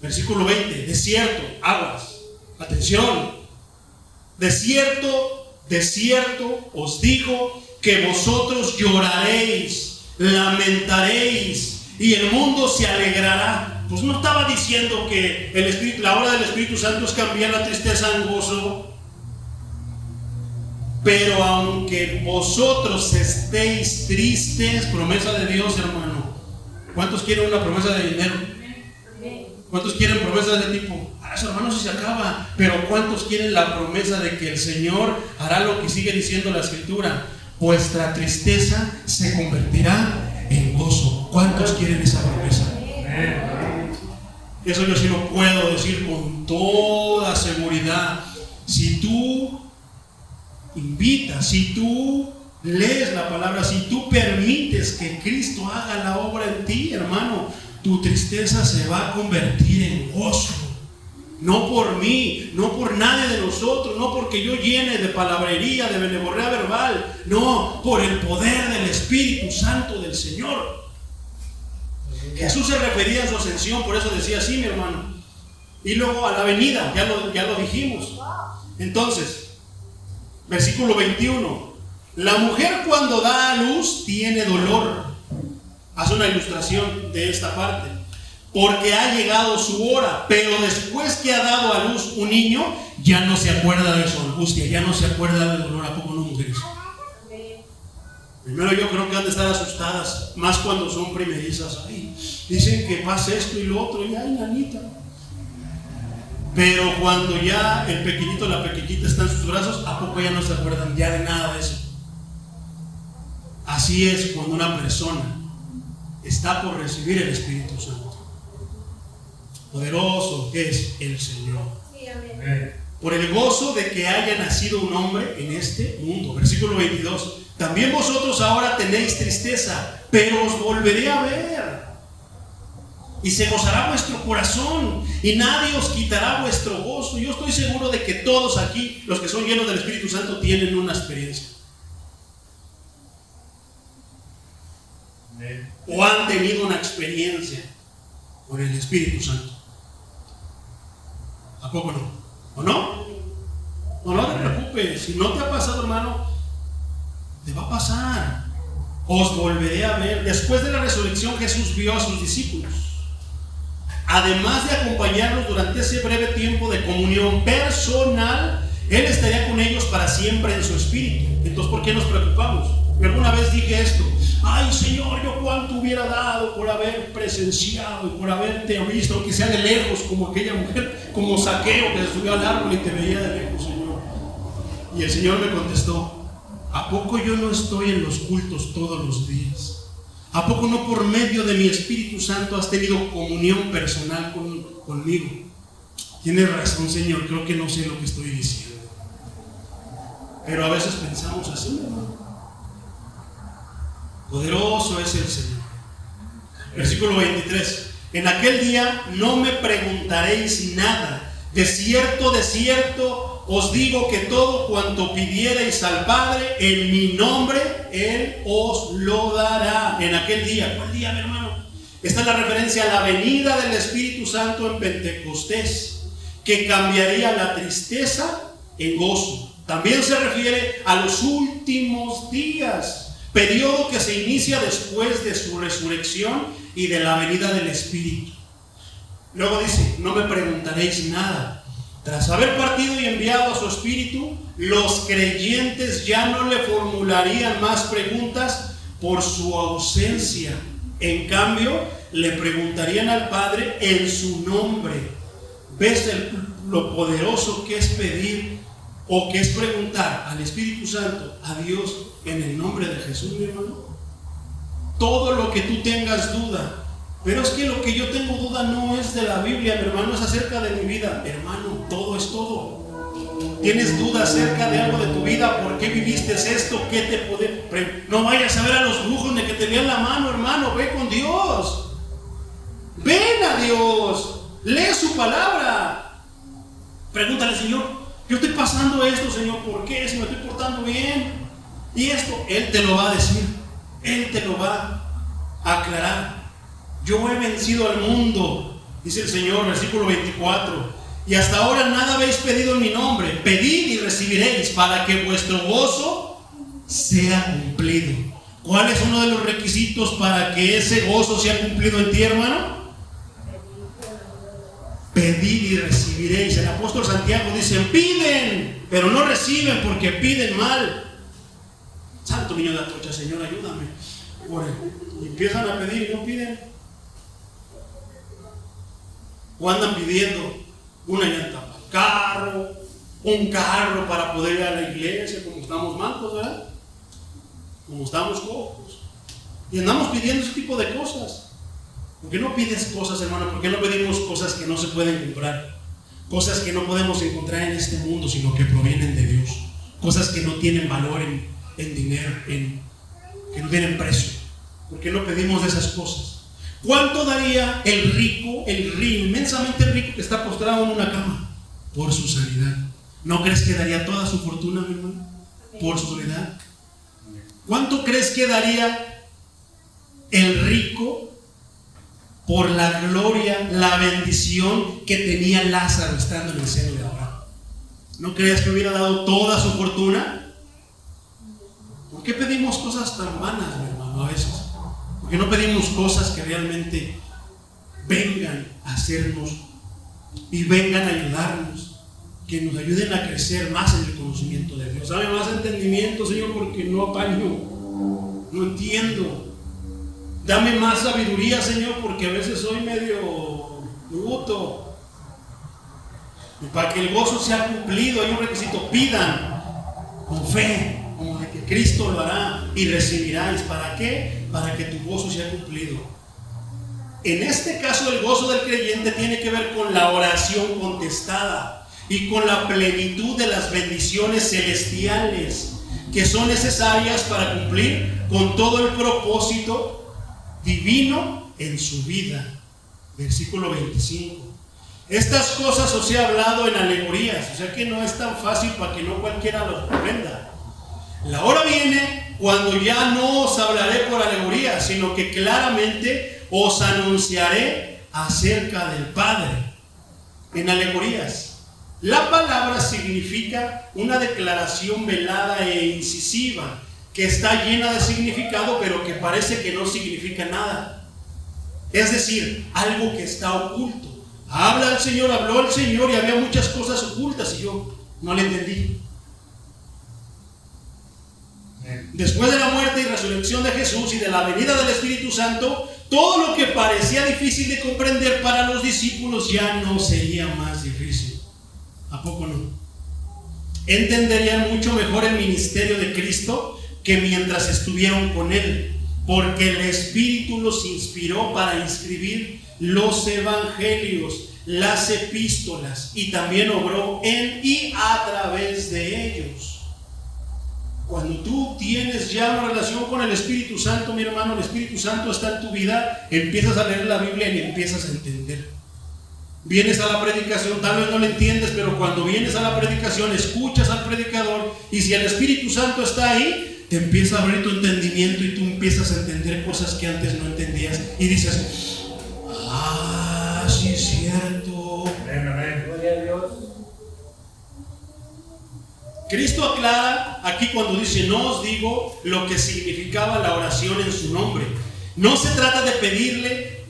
Versículo 20. De cierto, aguas, atención. De cierto os digo que vosotros lloraréis, lamentaréis, y el mundo se alegrará. Pues no estaba diciendo que la obra del Espíritu Santo es cambiar la tristeza en gozo. Pero aunque vosotros estéis tristes, promesa de Dios, hermano. ¿Cuántos quieren una promesa de dinero? ¿Cuántos quieren promesas de tipo? Eso, hermano, si se acaba. Pero ¿cuántos quieren la promesa de que el Señor hará lo que sigue diciendo la Escritura? Vuestra tristeza se convertirá en gozo. ¿Cuántos quieren esa promesa? Eso yo sí lo puedo decir con toda seguridad. Si tú invitas, si tú lees la palabra, si tú permites que Cristo haga la obra en ti, hermano, tu tristeza se va a convertir en gozo. No por mí, no por nadie de nosotros, no porque yo llene de palabrería, de benevolea verbal, no, por el poder del Espíritu Santo del Señor. Jesús se refería a su ascensión, por eso decía así, mi hermano. Y luego a la venida, ya lo dijimos. Entonces, versículo 21. La mujer cuando da a luz tiene dolor. Hace una ilustración de esta parte. Porque ha llegado su hora, pero después que ha dado a luz un niño, ya no se acuerda de su angustia, ya no se acuerda del dolor. ¿A poco no, mujeres? Primero yo creo que han de estar asustadas, más cuando son primerizas. Ay, dicen que pasa esto y lo otro, y ay, nanita. Pero cuando ya el pequeñito, la pequeñita está en sus brazos, ¿a poco ya no se acuerdan ya de nada de eso? Así es cuando una persona está por recibir el Espíritu Santo. Poderoso es el Señor. por el gozo de que haya nacido un hombre en este mundo. Versículo 22. También vosotros ahora tenéis tristeza, pero os volveré a ver, y se gozará vuestro corazón, y nadie os quitará vuestro gozo. Yo estoy seguro de que todos aquí, los que son llenos del Espíritu Santo, tienen una experiencia. O han tenido una experiencia con el Espíritu Santo. ¿A poco no? ¿O no? No te preocupes. Si no te ha pasado, hermano, te va a pasar. Os volveré a ver. Después de la resurrección, Jesús vio a sus discípulos. Además de acompañarlos durante ese breve tiempo de comunión personal, Él estaría con ellos para siempre en su espíritu. Entonces, ¿por qué nos preocupamos? Yo alguna vez dije esto: ay, Señor, yo cuánto hubiera dado por haber presenciado y por haberte visto, aunque sea de lejos, como aquella mujer, como Zaqueo, que se subió al árbol y te veía de lejos, Señor. Y el Señor me contestó: ¿a poco yo no estoy en los cultos todos los días? ¿A poco no por medio de mi Espíritu Santo has tenido comunión personal conmigo? Tienes razón, Señor, creo que no sé lo que estoy diciendo. Pero a veces pensamos así, hermano. Poderoso es el Señor. Versículo 23. En aquel día no me preguntaréis nada. De cierto, os digo que todo cuanto pidierais al Padre en mi nombre, Él os lo dará. En aquel día. ¿Cuál día, mi hermano? Esta es la referencia a la venida del Espíritu Santo en Pentecostés, que cambiaría la tristeza en gozo. También se refiere a los últimos días, periodo que se inicia después de su resurrección y de la venida del Espíritu. Luego dice: no me preguntaréis nada. Tras haber partido y enviado a su Espíritu, los creyentes ya no le formularían más preguntas por su ausencia. En cambio, le preguntarían al Padre en su nombre. ¿Ves lo poderoso que es pedir o que es preguntar al Espíritu Santo, a Dios, en el nombre de Jesús, mi hermano? Todo lo que tú tengas duda. Pero es que lo que yo tengo duda no es de la Biblia, mi hermano, es acerca de mi vida. Hermano, todo es todo. ¿Tienes duda acerca de algo de tu vida? ¿Por qué viviste esto? ¿Qué te puede? No vayas a ver a los brujos ni que te lean la mano, hermano. Ve con Dios. Ven a Dios. Lee su palabra. Pregúntale: Señor, yo estoy pasando esto, Señor, ¿por qué? Si me estoy portando bien. Y esto, Él te lo va a decir. Él te lo va a aclarar. Yo he vencido al mundo, dice el Señor, versículo 24. Y hasta ahora nada habéis pedido en mi nombre. Pedid y recibiréis, para que vuestro gozo sea cumplido. ¿Cuál es uno de los requisitos para que ese gozo sea cumplido en ti, hermano? Pedid y recibiréis. El apóstol Santiago dice: piden, pero no reciben porque piden mal. Santo niño de Atocha, Señor, ayúdame. Y empiezan a pedir y no piden. O andan pidiendo una llanta para el carro, un carro para poder ir a la iglesia, como estamos mancos, ¿verdad? Como estamos cojos. Y andamos pidiendo ese tipo de cosas. ¿Por qué no pides cosas, hermano? ¿Por qué no pedimos cosas que no se pueden comprar? Cosas que no podemos encontrar en este mundo, sino que provienen de Dios. Cosas que no tienen valor en dinero, que no tienen precio. ¿Por qué no pedimos de esas cosas? ¿Cuánto daría el rico, inmensamente rico, que está postrado en una cama por su sanidad? ¿No crees que daría toda su fortuna, mi hermano, por su sanidad? ¿Cuánto crees que daría el rico por la gloria, la bendición que tenía Lázaro estando en el seno de Abraham? ¿No crees que hubiera dado toda su fortuna? ¿Por qué pedimos cosas tan vanas, mi hermano, a veces? Porque no pedimos cosas que realmente vengan a hacernos y vengan a ayudarnos, que nos ayuden a crecer más en el conocimiento de Dios. Dame más entendimiento, Señor, porque no apaño, no entiendo. Dame más sabiduría, Señor, porque a veces soy medio bruto. Y para que el gozo sea cumplido hay un requisito: pidan con fe, como de que Cristo lo hará, y recibiráis. ¿Para qué? Para que tu gozo sea cumplido. En este caso, el gozo del creyente tiene que ver con la oración contestada. y con la plenitud de las bendiciones celestiales que son necesarias para cumplir con todo el propósito divino en su vida. Versículo 25. Estas cosas os he hablado en alegorías, o sea que no es tan fácil para que no cualquiera lo comprenda. La hora viene cuando ya no os hablaré por alegorías, sino que claramente os anunciaré acerca del Padre. En alegorías. La palabra significa una declaración velada e incisiva, que está llena de significado, pero que parece que no significa nada. Es decir, algo que está oculto. Habla el Señor, habló el Señor y había muchas cosas ocultas y yo no le entendí. Después de la muerte y resurrección de Jesús y de la venida del Espíritu Santo, todo lo que parecía difícil de comprender para los discípulos ya no sería más difícil. ¿A poco no? Entenderían mucho mejor el ministerio de Cristo que mientras estuvieron con Él, porque el Espíritu los inspiró para inscribir los evangelios, las epístolas, y también obró en y a través de ellos. Cuando tú tienes ya una relación con el Espíritu Santo, mi hermano, el Espíritu Santo está en tu vida, empiezas a leer la Biblia y empiezas a entender. Vienes a la predicación, tal vez no lo entiendes, pero cuando vienes a la predicación, escuchas al predicador, y si el Espíritu Santo está ahí, te empieza a abrir tu entendimiento y tú empiezas a entender cosas que antes no entendías y dices: ah, sí es cierto. Amén. Gloria a Dios. Cristo aclara aquí cuando dice: no os digo lo que significaba la oración en su nombre. No se trata de pedirle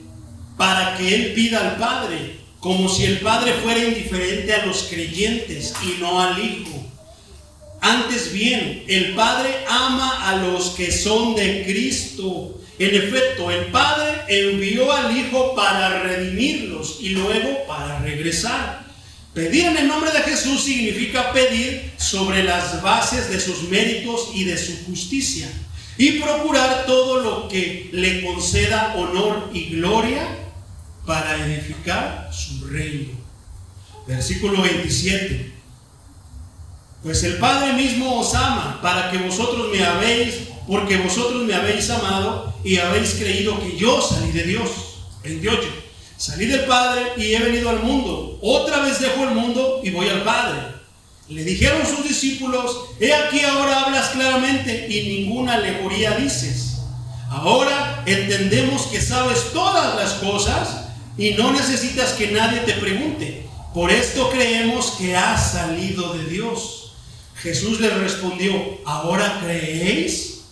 para que Él pida al Padre, como si el Padre fuera indiferente a los creyentes y no al Hijo. Antes bien, el Padre ama a los que son de Cristo. En efecto, el Padre envió al Hijo para redimirlos y luego para regresar. Pedir en el nombre de Jesús significa pedir sobre las bases de sus méritos y de su justicia, y procurar todo lo que le conceda honor y gloria para edificar su reino. Versículo 27. Pues el Padre mismo os ama para que vosotros me habéis, porque vosotros me habéis amado y habéis creído que yo salí de Dios. 28. Salí del Padre y he venido al mundo. Otra vez dejo el mundo y voy al Padre. Le dijeron sus discípulos: he aquí ahora hablas claramente y ninguna alegoría dices. Ahora entendemos que sabes todas las cosas y no necesitas que nadie te pregunte. Por esto creemos que has salido de Dios. Jesús les respondió: ¿ahora creéis?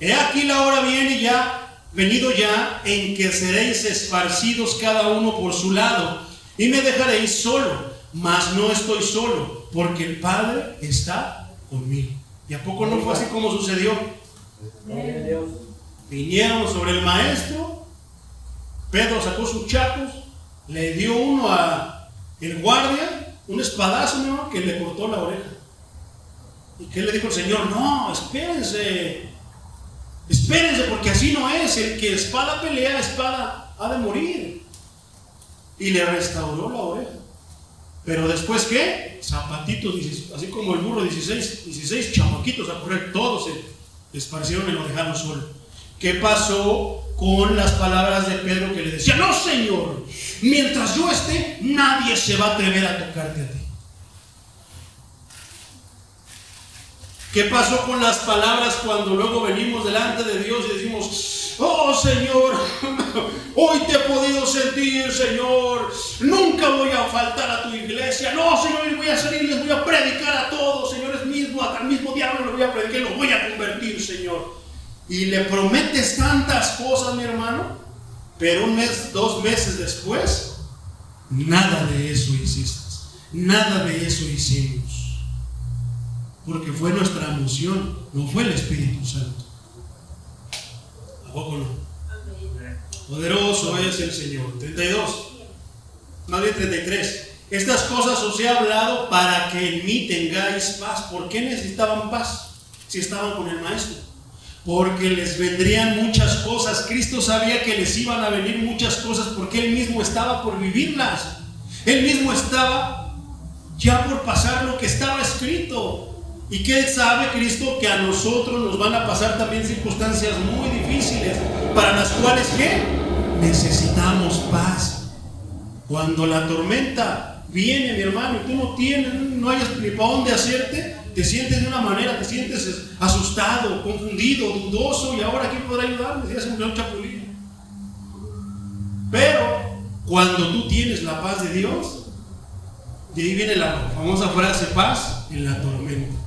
He aquí la hora viene ya, venido ya, en que seréis esparcidos cada uno por su lado, y me dejaréis solo, mas no estoy solo, porque el Padre está conmigo. ¿Y a poco no fue así como sucedió? Vinieron sobre el maestro, Pedro sacó sus chacos, le dio uno a el guardia, un espadazo, ¿no?, que le cortó la oreja. ¿Y qué le dijo el Señor? No, espérense, porque así no es. El que espada pelea, espada ha de morir. Y le restauró la oreja. Pero después, ¿qué? Zapatitos, así como el burro, 16 chamaquitos a correr, todos se esparcieron y lo dejaron solo. ¿Qué pasó con las palabras de Pedro que le decía: no, Señor, mientras yo esté, nadie se va a atrever a tocarte a ti? ¿Qué pasó con las palabras cuando luego venimos delante de Dios y decimos: oh Señor, hoy te he podido sentir, Señor, nunca voy a faltar a tu iglesia, no, Señor, voy a salir y les voy a predicar a todos, Señor, hasta el mismo diablo lo voy a predicar, lo voy a convertir, Señor? Y le prometes tantas cosas, mi hermano, pero un mes, 2 meses después, nada de eso hiciste, nada de eso hicimos. Porque fue nuestra emoción, no fue el Espíritu Santo. ¿A poco no? Poderoso es el Señor. 32, más bien 33. Estas cosas os he hablado para que en mí tengáis paz. ¿Por qué necesitaban paz si estaban con el Maestro? Porque les vendrían muchas cosas. Cristo sabía que les iban a venir muchas cosas porque Él mismo estaba por vivirlas. Él mismo estaba ya por pasar lo que estaba escrito. ¿Y qué sabe Cristo? Que a nosotros nos van a pasar también circunstancias muy difíciles, para las cuales ¿qué? Necesitamos paz. Cuando la tormenta viene, mi hermano, y tú no hayas ni para dónde hacerte, te sientes de una manera, te sientes asustado, confundido, dudoso, y ahora ¿quién podrá ayudarme? Ya se murió un chapulín. Pero cuando tú tienes la paz de Dios, de ahí viene la famosa frase: paz en la tormenta.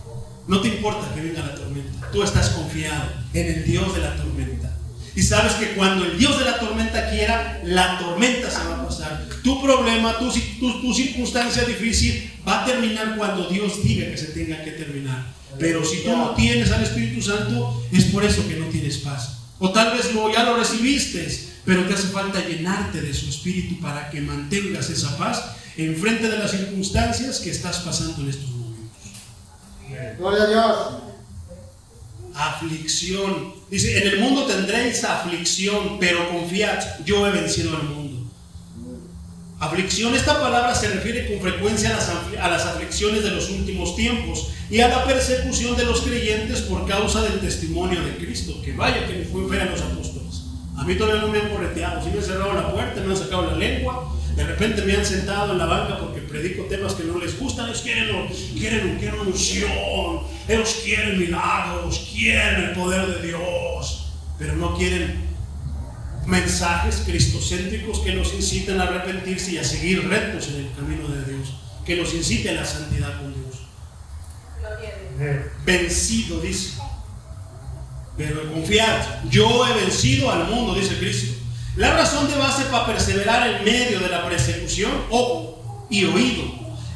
No te importa que venga la tormenta, tú estás confiado en el Dios de la tormenta. Y sabes que cuando el Dios de la tormenta quiera, la tormenta se va a pasar. Tu problema, tu circunstancia difícil va a terminar cuando Dios diga que se tenga que terminar. Pero si tú no tienes al Espíritu Santo, es por eso que no tienes paz. O tal vez ya lo recibiste, pero te hace falta llenarte de su Espíritu para que mantengas esa paz en frente de las circunstancias que estás pasando en estos momentos. Gloria a Dios. Aflicción. Dice: en el mundo tendréis aflicción, pero confiad, yo he vencido al mundo. Aflicción, esta palabra se refiere con frecuencia a las aflicciones de los últimos tiempos y a la persecución de los creyentes por causa del testimonio de Cristo. Que vaya que me fue fe a los apóstoles. A mí todavía no me han correteado, sí me han cerrado la puerta, me han sacado la lengua, de repente me han sentado en la banca porque predico temas que no les gustan. Ellos quieren unción, ellos quieren milagros, quieren el poder de Dios, pero no quieren mensajes cristocéntricos que los inciten a arrepentirse y a seguir rectos en el camino de Dios, que los inciten a la santidad con Dios. Vencido, dice, pero confiad, yo he vencido al mundo, dice Cristo. La razón de base para perseverar en medio de la persecución, ojo y oído,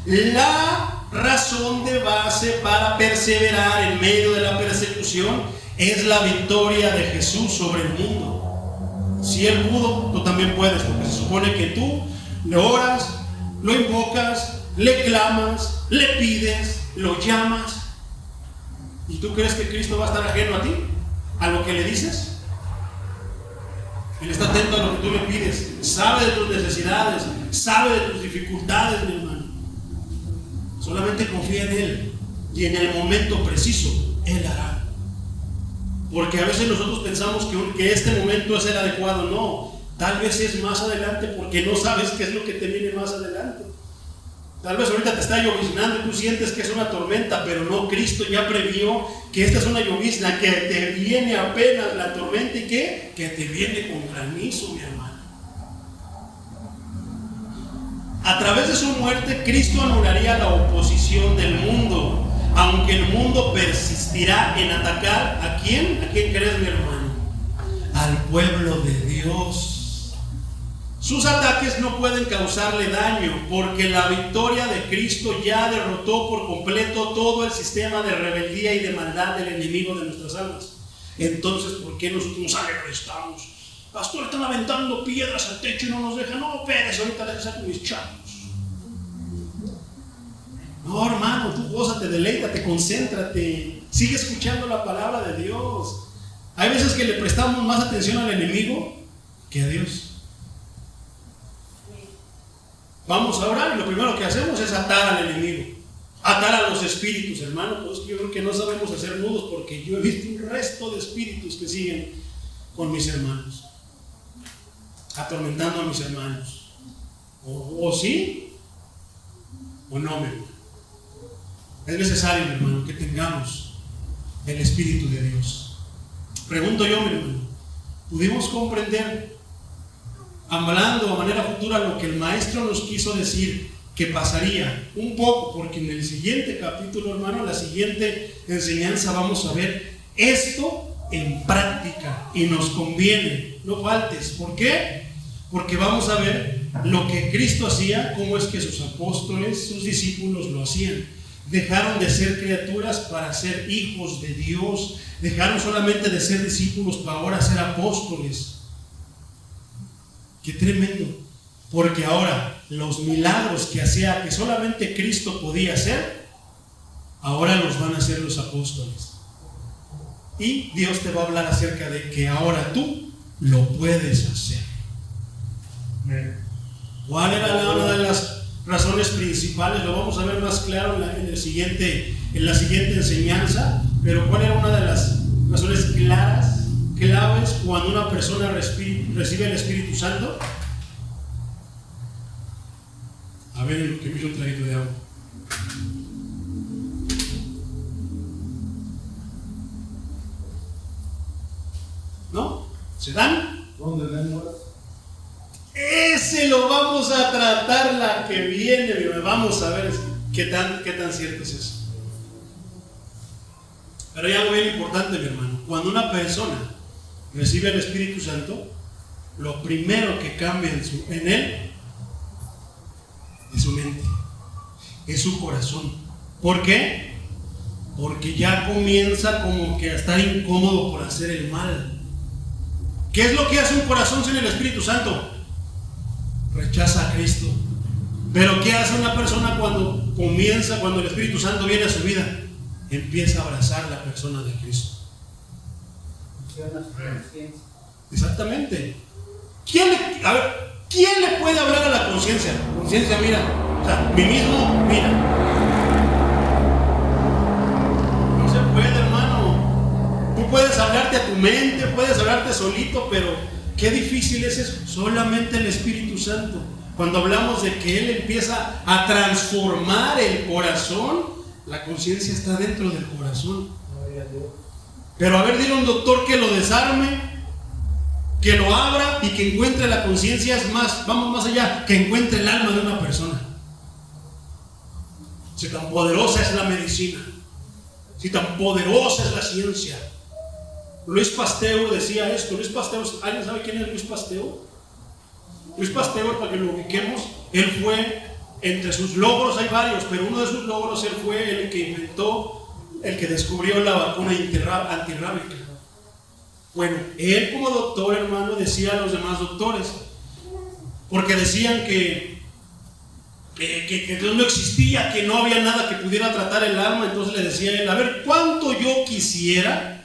la razón de base para perseverar en medio de la persecución es la victoria de Jesús sobre el mundo. Si Él pudo, tú también puedes, porque se supone que tú le oras, lo invocas, le clamas, le pides, lo llamas. ¿Y tú crees que Cristo va a estar ajeno a ti? ¿A lo que le dices? Él está atento a lo que tú le pides, sabe de tus necesidades, sabe de tus dificultades, mi hermano. Solamente confía en Él y en el momento preciso Él hará. Porque a veces nosotros pensamos que este momento es el adecuado. No, tal vez es más adelante, porque no sabes qué es lo que te viene más adelante. Tal vez ahorita te está lloviznando y tú sientes que es una tormenta, pero no, Cristo ya previó que esta es una llovizna, que te viene apenas la tormenta y que te viene con granizo, mi hermano. A través de su muerte, Cristo anularía la oposición del mundo, aunque el mundo persistirá en atacar ¿a quién? ¿A quién crees, mi hermano? Al pueblo de Dios. Sus ataques no pueden causarle daño, porque la victoria de Cristo ya derrotó por completo todo el sistema de rebeldía y de maldad del enemigo de nuestras almas. Entonces, ¿por qué nosotros nos arrestamos? Pastor, están aventando piedras al techo y no nos dejan. No, Pérez, ahorita déjame con mis chavos. No, hermano, tú gózate, deleítate, concéntrate, sigue escuchando la palabra de Dios. Hay veces que le prestamos más atención al enemigo que a Dios. Vamos a orar y lo primero que hacemos es atar al enemigo, atar a los espíritus, hermano. Pues yo creo que no sabemos hacer nudos, porque yo he visto un resto de espíritus que siguen con mis hermanos, atormentando a mis hermanos. O sí o no, mi hermano. Es necesario, mi hermano, que tengamos el Espíritu de Dios. Pregunto yo, mi hermano, ¿pudimos comprender, hablando de manera futura, lo que el maestro nos quiso decir que pasaría? Un poco, porque en el siguiente capítulo, hermano, la siguiente enseñanza, vamos a ver esto en práctica, y nos conviene, no faltes. ¿Por qué? Porque vamos a ver lo que Cristo hacía, cómo es que sus apóstoles, sus discípulos lo hacían. Dejaron de ser criaturas para ser hijos de Dios, dejaron solamente de ser discípulos para ahora ser apóstoles. Qué tremendo, porque ahora los milagros que hacía, que solamente Cristo podía hacer, ahora los van a hacer los apóstoles. Y Dios te va a hablar acerca de que ahora tú lo puedes hacer. ¿Cuál era una de las razones principales. Lo vamos a ver más claro en la siguiente enseñanza. Pero ¿cuál era una de las razones claves cuando una persona recibe el Espíritu Santo? A ver, en lo que me hizo un traguito de agua. ¿No? ¿Se dan? ¿Dónde lenguas? Ese lo vamos a tratar la que viene. Vamos a ver qué tan cierto es eso. Pero hay algo bien importante, mi hermano. Cuando una persona recibe el Espíritu Santo, lo primero que cambia en él es su mente, es su corazón. ¿Por qué? Porque ya comienza como que a estar incómodo por hacer el mal. ¿Qué es lo que hace un corazón sin el Espíritu Santo? Rechaza a Cristo. Pero ¿qué hace una persona cuando el Espíritu Santo viene a su vida? Empieza a abrazar la persona de Cristo. Exactamente. ¿Quién le puede hablar a la conciencia? Conciencia, mira. O sea, mí mismo, mira. No se puede, hermano. Tú puedes hablarte a tu mente, puedes hablarte solito, pero qué difícil es eso. Solamente el Espíritu Santo. Cuando hablamos de que Él empieza a transformar el corazón, la conciencia está dentro del corazón. Pero a ver, dile a un doctor que lo desarme, que lo abra y que encuentre la conciencia. Es más, vamos más allá, que encuentre el alma de una persona. Si tan poderosa es la medicina, si tan poderosa es la ciencia. Luis Pasteur decía esto. Luis Pasteur, ¿alguien sabe quién es Luis Pasteur? Luis Pasteur, para que lo ubiquemos, él fue, entre sus logros hay varios, pero uno de sus logros, él fue el que inventó, el que descubrió la vacuna antirrábica. Bueno, él como doctor, hermano, decía a los demás doctores, porque decían que Dios no existía, que no había nada que pudiera tratar el alma. Entonces le decía a él: a ver, ¿cuánto yo quisiera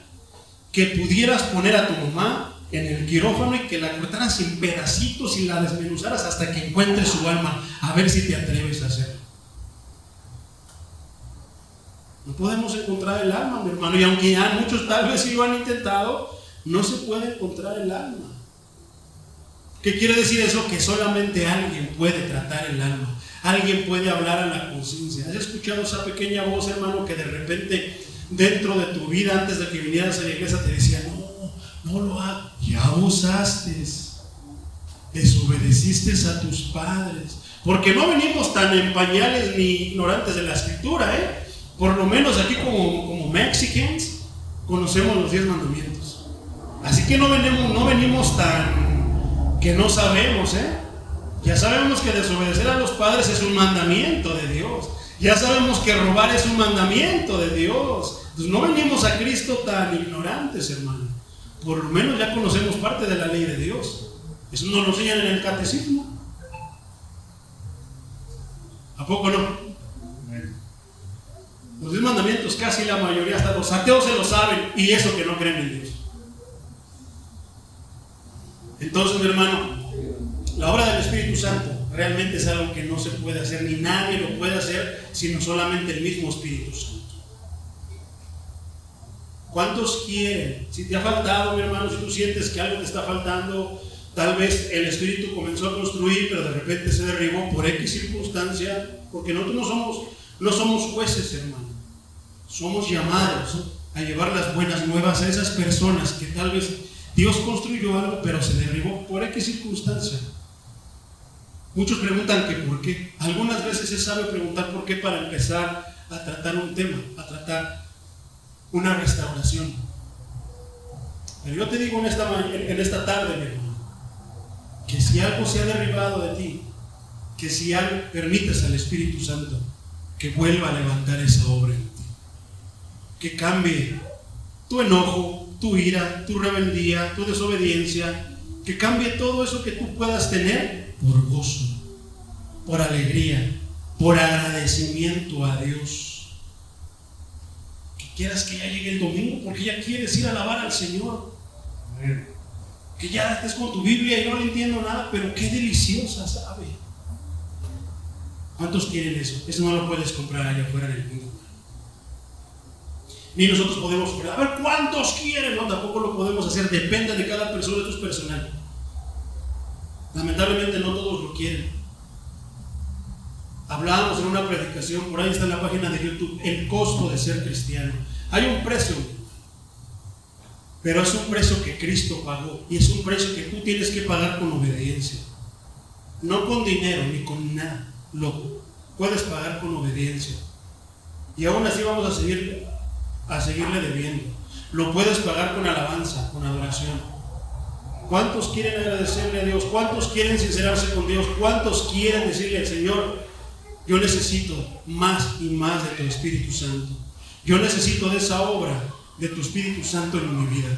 que pudieras poner a tu mamá en el quirófano y que la cortaras en pedacitos y la desmenuzaras hasta que encuentres su alma? A ver si te atreves a hacerlo. No podemos encontrar el alma, mi hermano, y aunque ya muchos tal vez sí lo han intentado, no se puede encontrar el alma. ¿Qué quiere decir eso? Que solamente alguien puede tratar el alma, alguien puede hablar a la conciencia. ¿Has escuchado esa pequeña voz, hermano, que de repente dentro de tu vida, antes de que vinieras a la iglesia, te decía: no lo hagas, ya abusaste, desobedeciste a tus padres? Porque no venimos tan en pañales ni ignorantes de la escritura, por lo menos aquí como Mexicans conocemos los 10 mandamientos. Así que no venimos tan que no sabemos, Ya sabemos que desobedecer a los padres es un mandamiento de Dios. Ya sabemos que robar es un mandamiento de Dios. Entonces no venimos a Cristo tan ignorantes, hermano. Por lo menos ya conocemos parte de la ley de Dios. Eso nos lo enseñan en el catecismo. ¿A poco no? Los 10 mandamientos, casi la mayoría, hasta los ateos se lo saben, y eso que no creen en Dios. Entonces, mi hermano, la obra del Espíritu Santo realmente es algo que no se puede hacer, ni nadie lo puede hacer, sino solamente el mismo Espíritu Santo. ¿Cuántos quieren? Si te ha faltado, mi hermano, si tú sientes que algo te está faltando, tal vez el Espíritu comenzó a construir, pero de repente se derribó por X circunstancia, porque nosotros no somos jueces, hermano. Somos llamados a llevar las buenas nuevas a esas personas que tal vez Dios construyó algo, pero se derribó por X circunstancia. Muchos preguntan que por qué. Algunas veces es sabio preguntar por qué para empezar a tratar un tema, a tratar una restauración. Pero yo te digo en esta tarde, mi hermano, que si algo se ha derribado de ti, que si algo permites al Espíritu Santo que vuelva a levantar esa obra en ti, que cambie tu enojo, tu ira, tu rebeldía, tu desobediencia, que cambie todo eso que tú puedas tener por gozo, por alegría, por agradecimiento a Dios. Que quieras que ya llegue el domingo porque ya quieres ir a alabar al Señor. Que ya estés con tu Biblia y no le entiendo nada, pero qué deliciosa sabe. ¿Cuántos quieren eso? Eso no lo puedes comprar allá afuera en el mundo. Ni nosotros podemos comprar. A ver, ¿cuántos quieren? No, tampoco lo podemos hacer. Depende de cada persona, esto es personal. Lamentablemente no todos lo quieren. Hablábamos en una predicación, por ahí está en la página de YouTube, el costo de ser cristiano. Hay un precio, pero es un precio que Cristo pagó, y es un precio que tú tienes que pagar con obediencia. No con dinero ni con nada, lo puedes pagar con obediencia. Y aún así vamos a seguirle debiendo. Lo puedes pagar con alabanza, con adoración. ¿Cuántos quieren agradecerle a Dios? ¿Cuántos quieren sincerarse con Dios? ¿Cuántos quieren decirle al Señor: yo necesito más y más de tu Espíritu Santo? Yo necesito de esa obra de tu Espíritu Santo en mi vida.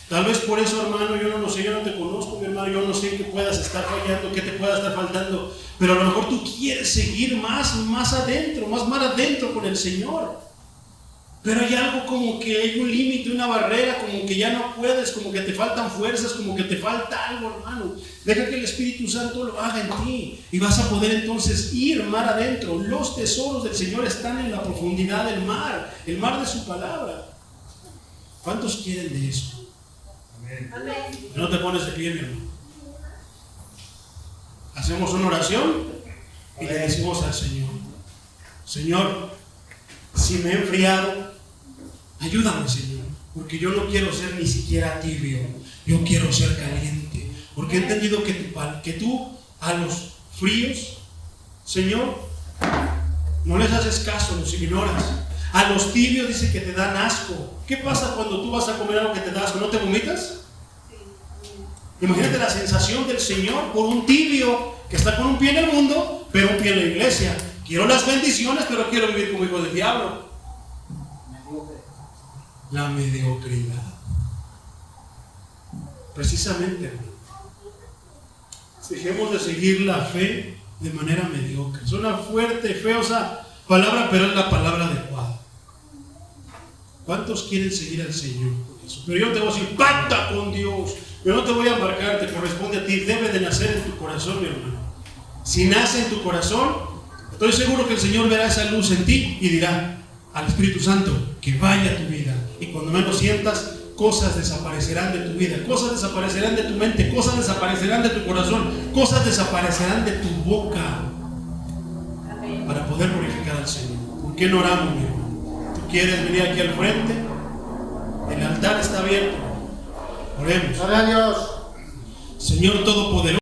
Tal vez por eso, hermano, yo no lo sé, yo no te conozco, mi hermano, yo no sé qué puedas estar fallando, qué te pueda estar faltando, pero a lo mejor tú quieres seguir más adentro, más adentro con el Señor. Pero hay algo como que hay un límite, una barrera, como que ya no puedes, como que te faltan fuerzas, como que te falta algo, hermano. Deja que el Espíritu Santo lo haga en ti y vas a poder entonces ir mar adentro. Los tesoros del Señor están en la profundidad del mar, el mar de su palabra. ¿Cuántos quieren de eso? Amén. No te pones de pie, mi hermano. Hacemos una oración y le decimos al Señor: Señor, si me he enfriado, ayúdame, Señor, porque yo no quiero ser ni siquiera tibio, yo quiero ser caliente, porque he entendido que tú a los fríos, Señor, no les haces caso, los ignoras. A los tibios dice que te dan asco. ¿Qué pasa cuando tú vas a comer algo que te da asco? ¿No te vomitas? Imagínate la sensación del Señor por un tibio que está con un pie en el mundo, pero un pie en la iglesia. Quiero las bendiciones, pero quiero vivir como hijo del diablo. La mediocridad. Precisamente, hermano. Dejemos de seguir la fe de manera mediocre. Suena fuerte, feo esa palabra, pero es la palabra adecuada. ¿Cuántos quieren seguir al Señor con eso? Pero yo te voy a decir: pacta con Dios. Yo no te voy a embarcar, te corresponde a ti. Debe de nacer en tu corazón, mi hermano. Si nace en tu corazón, estoy seguro que el Señor verá esa luz en ti y dirá al Espíritu Santo que vaya a tu vida. Y cuando menos sientas, cosas desaparecerán de tu vida, cosas desaparecerán de tu mente, cosas desaparecerán de tu corazón, cosas desaparecerán de tu boca. Amén. Para poder glorificar al Señor. ¿Por qué no oramos, mi hermano? ¿Tú quieres venir aquí al frente? El altar está abierto. Oremos. Gloria a Dios. Señor Todopoderoso.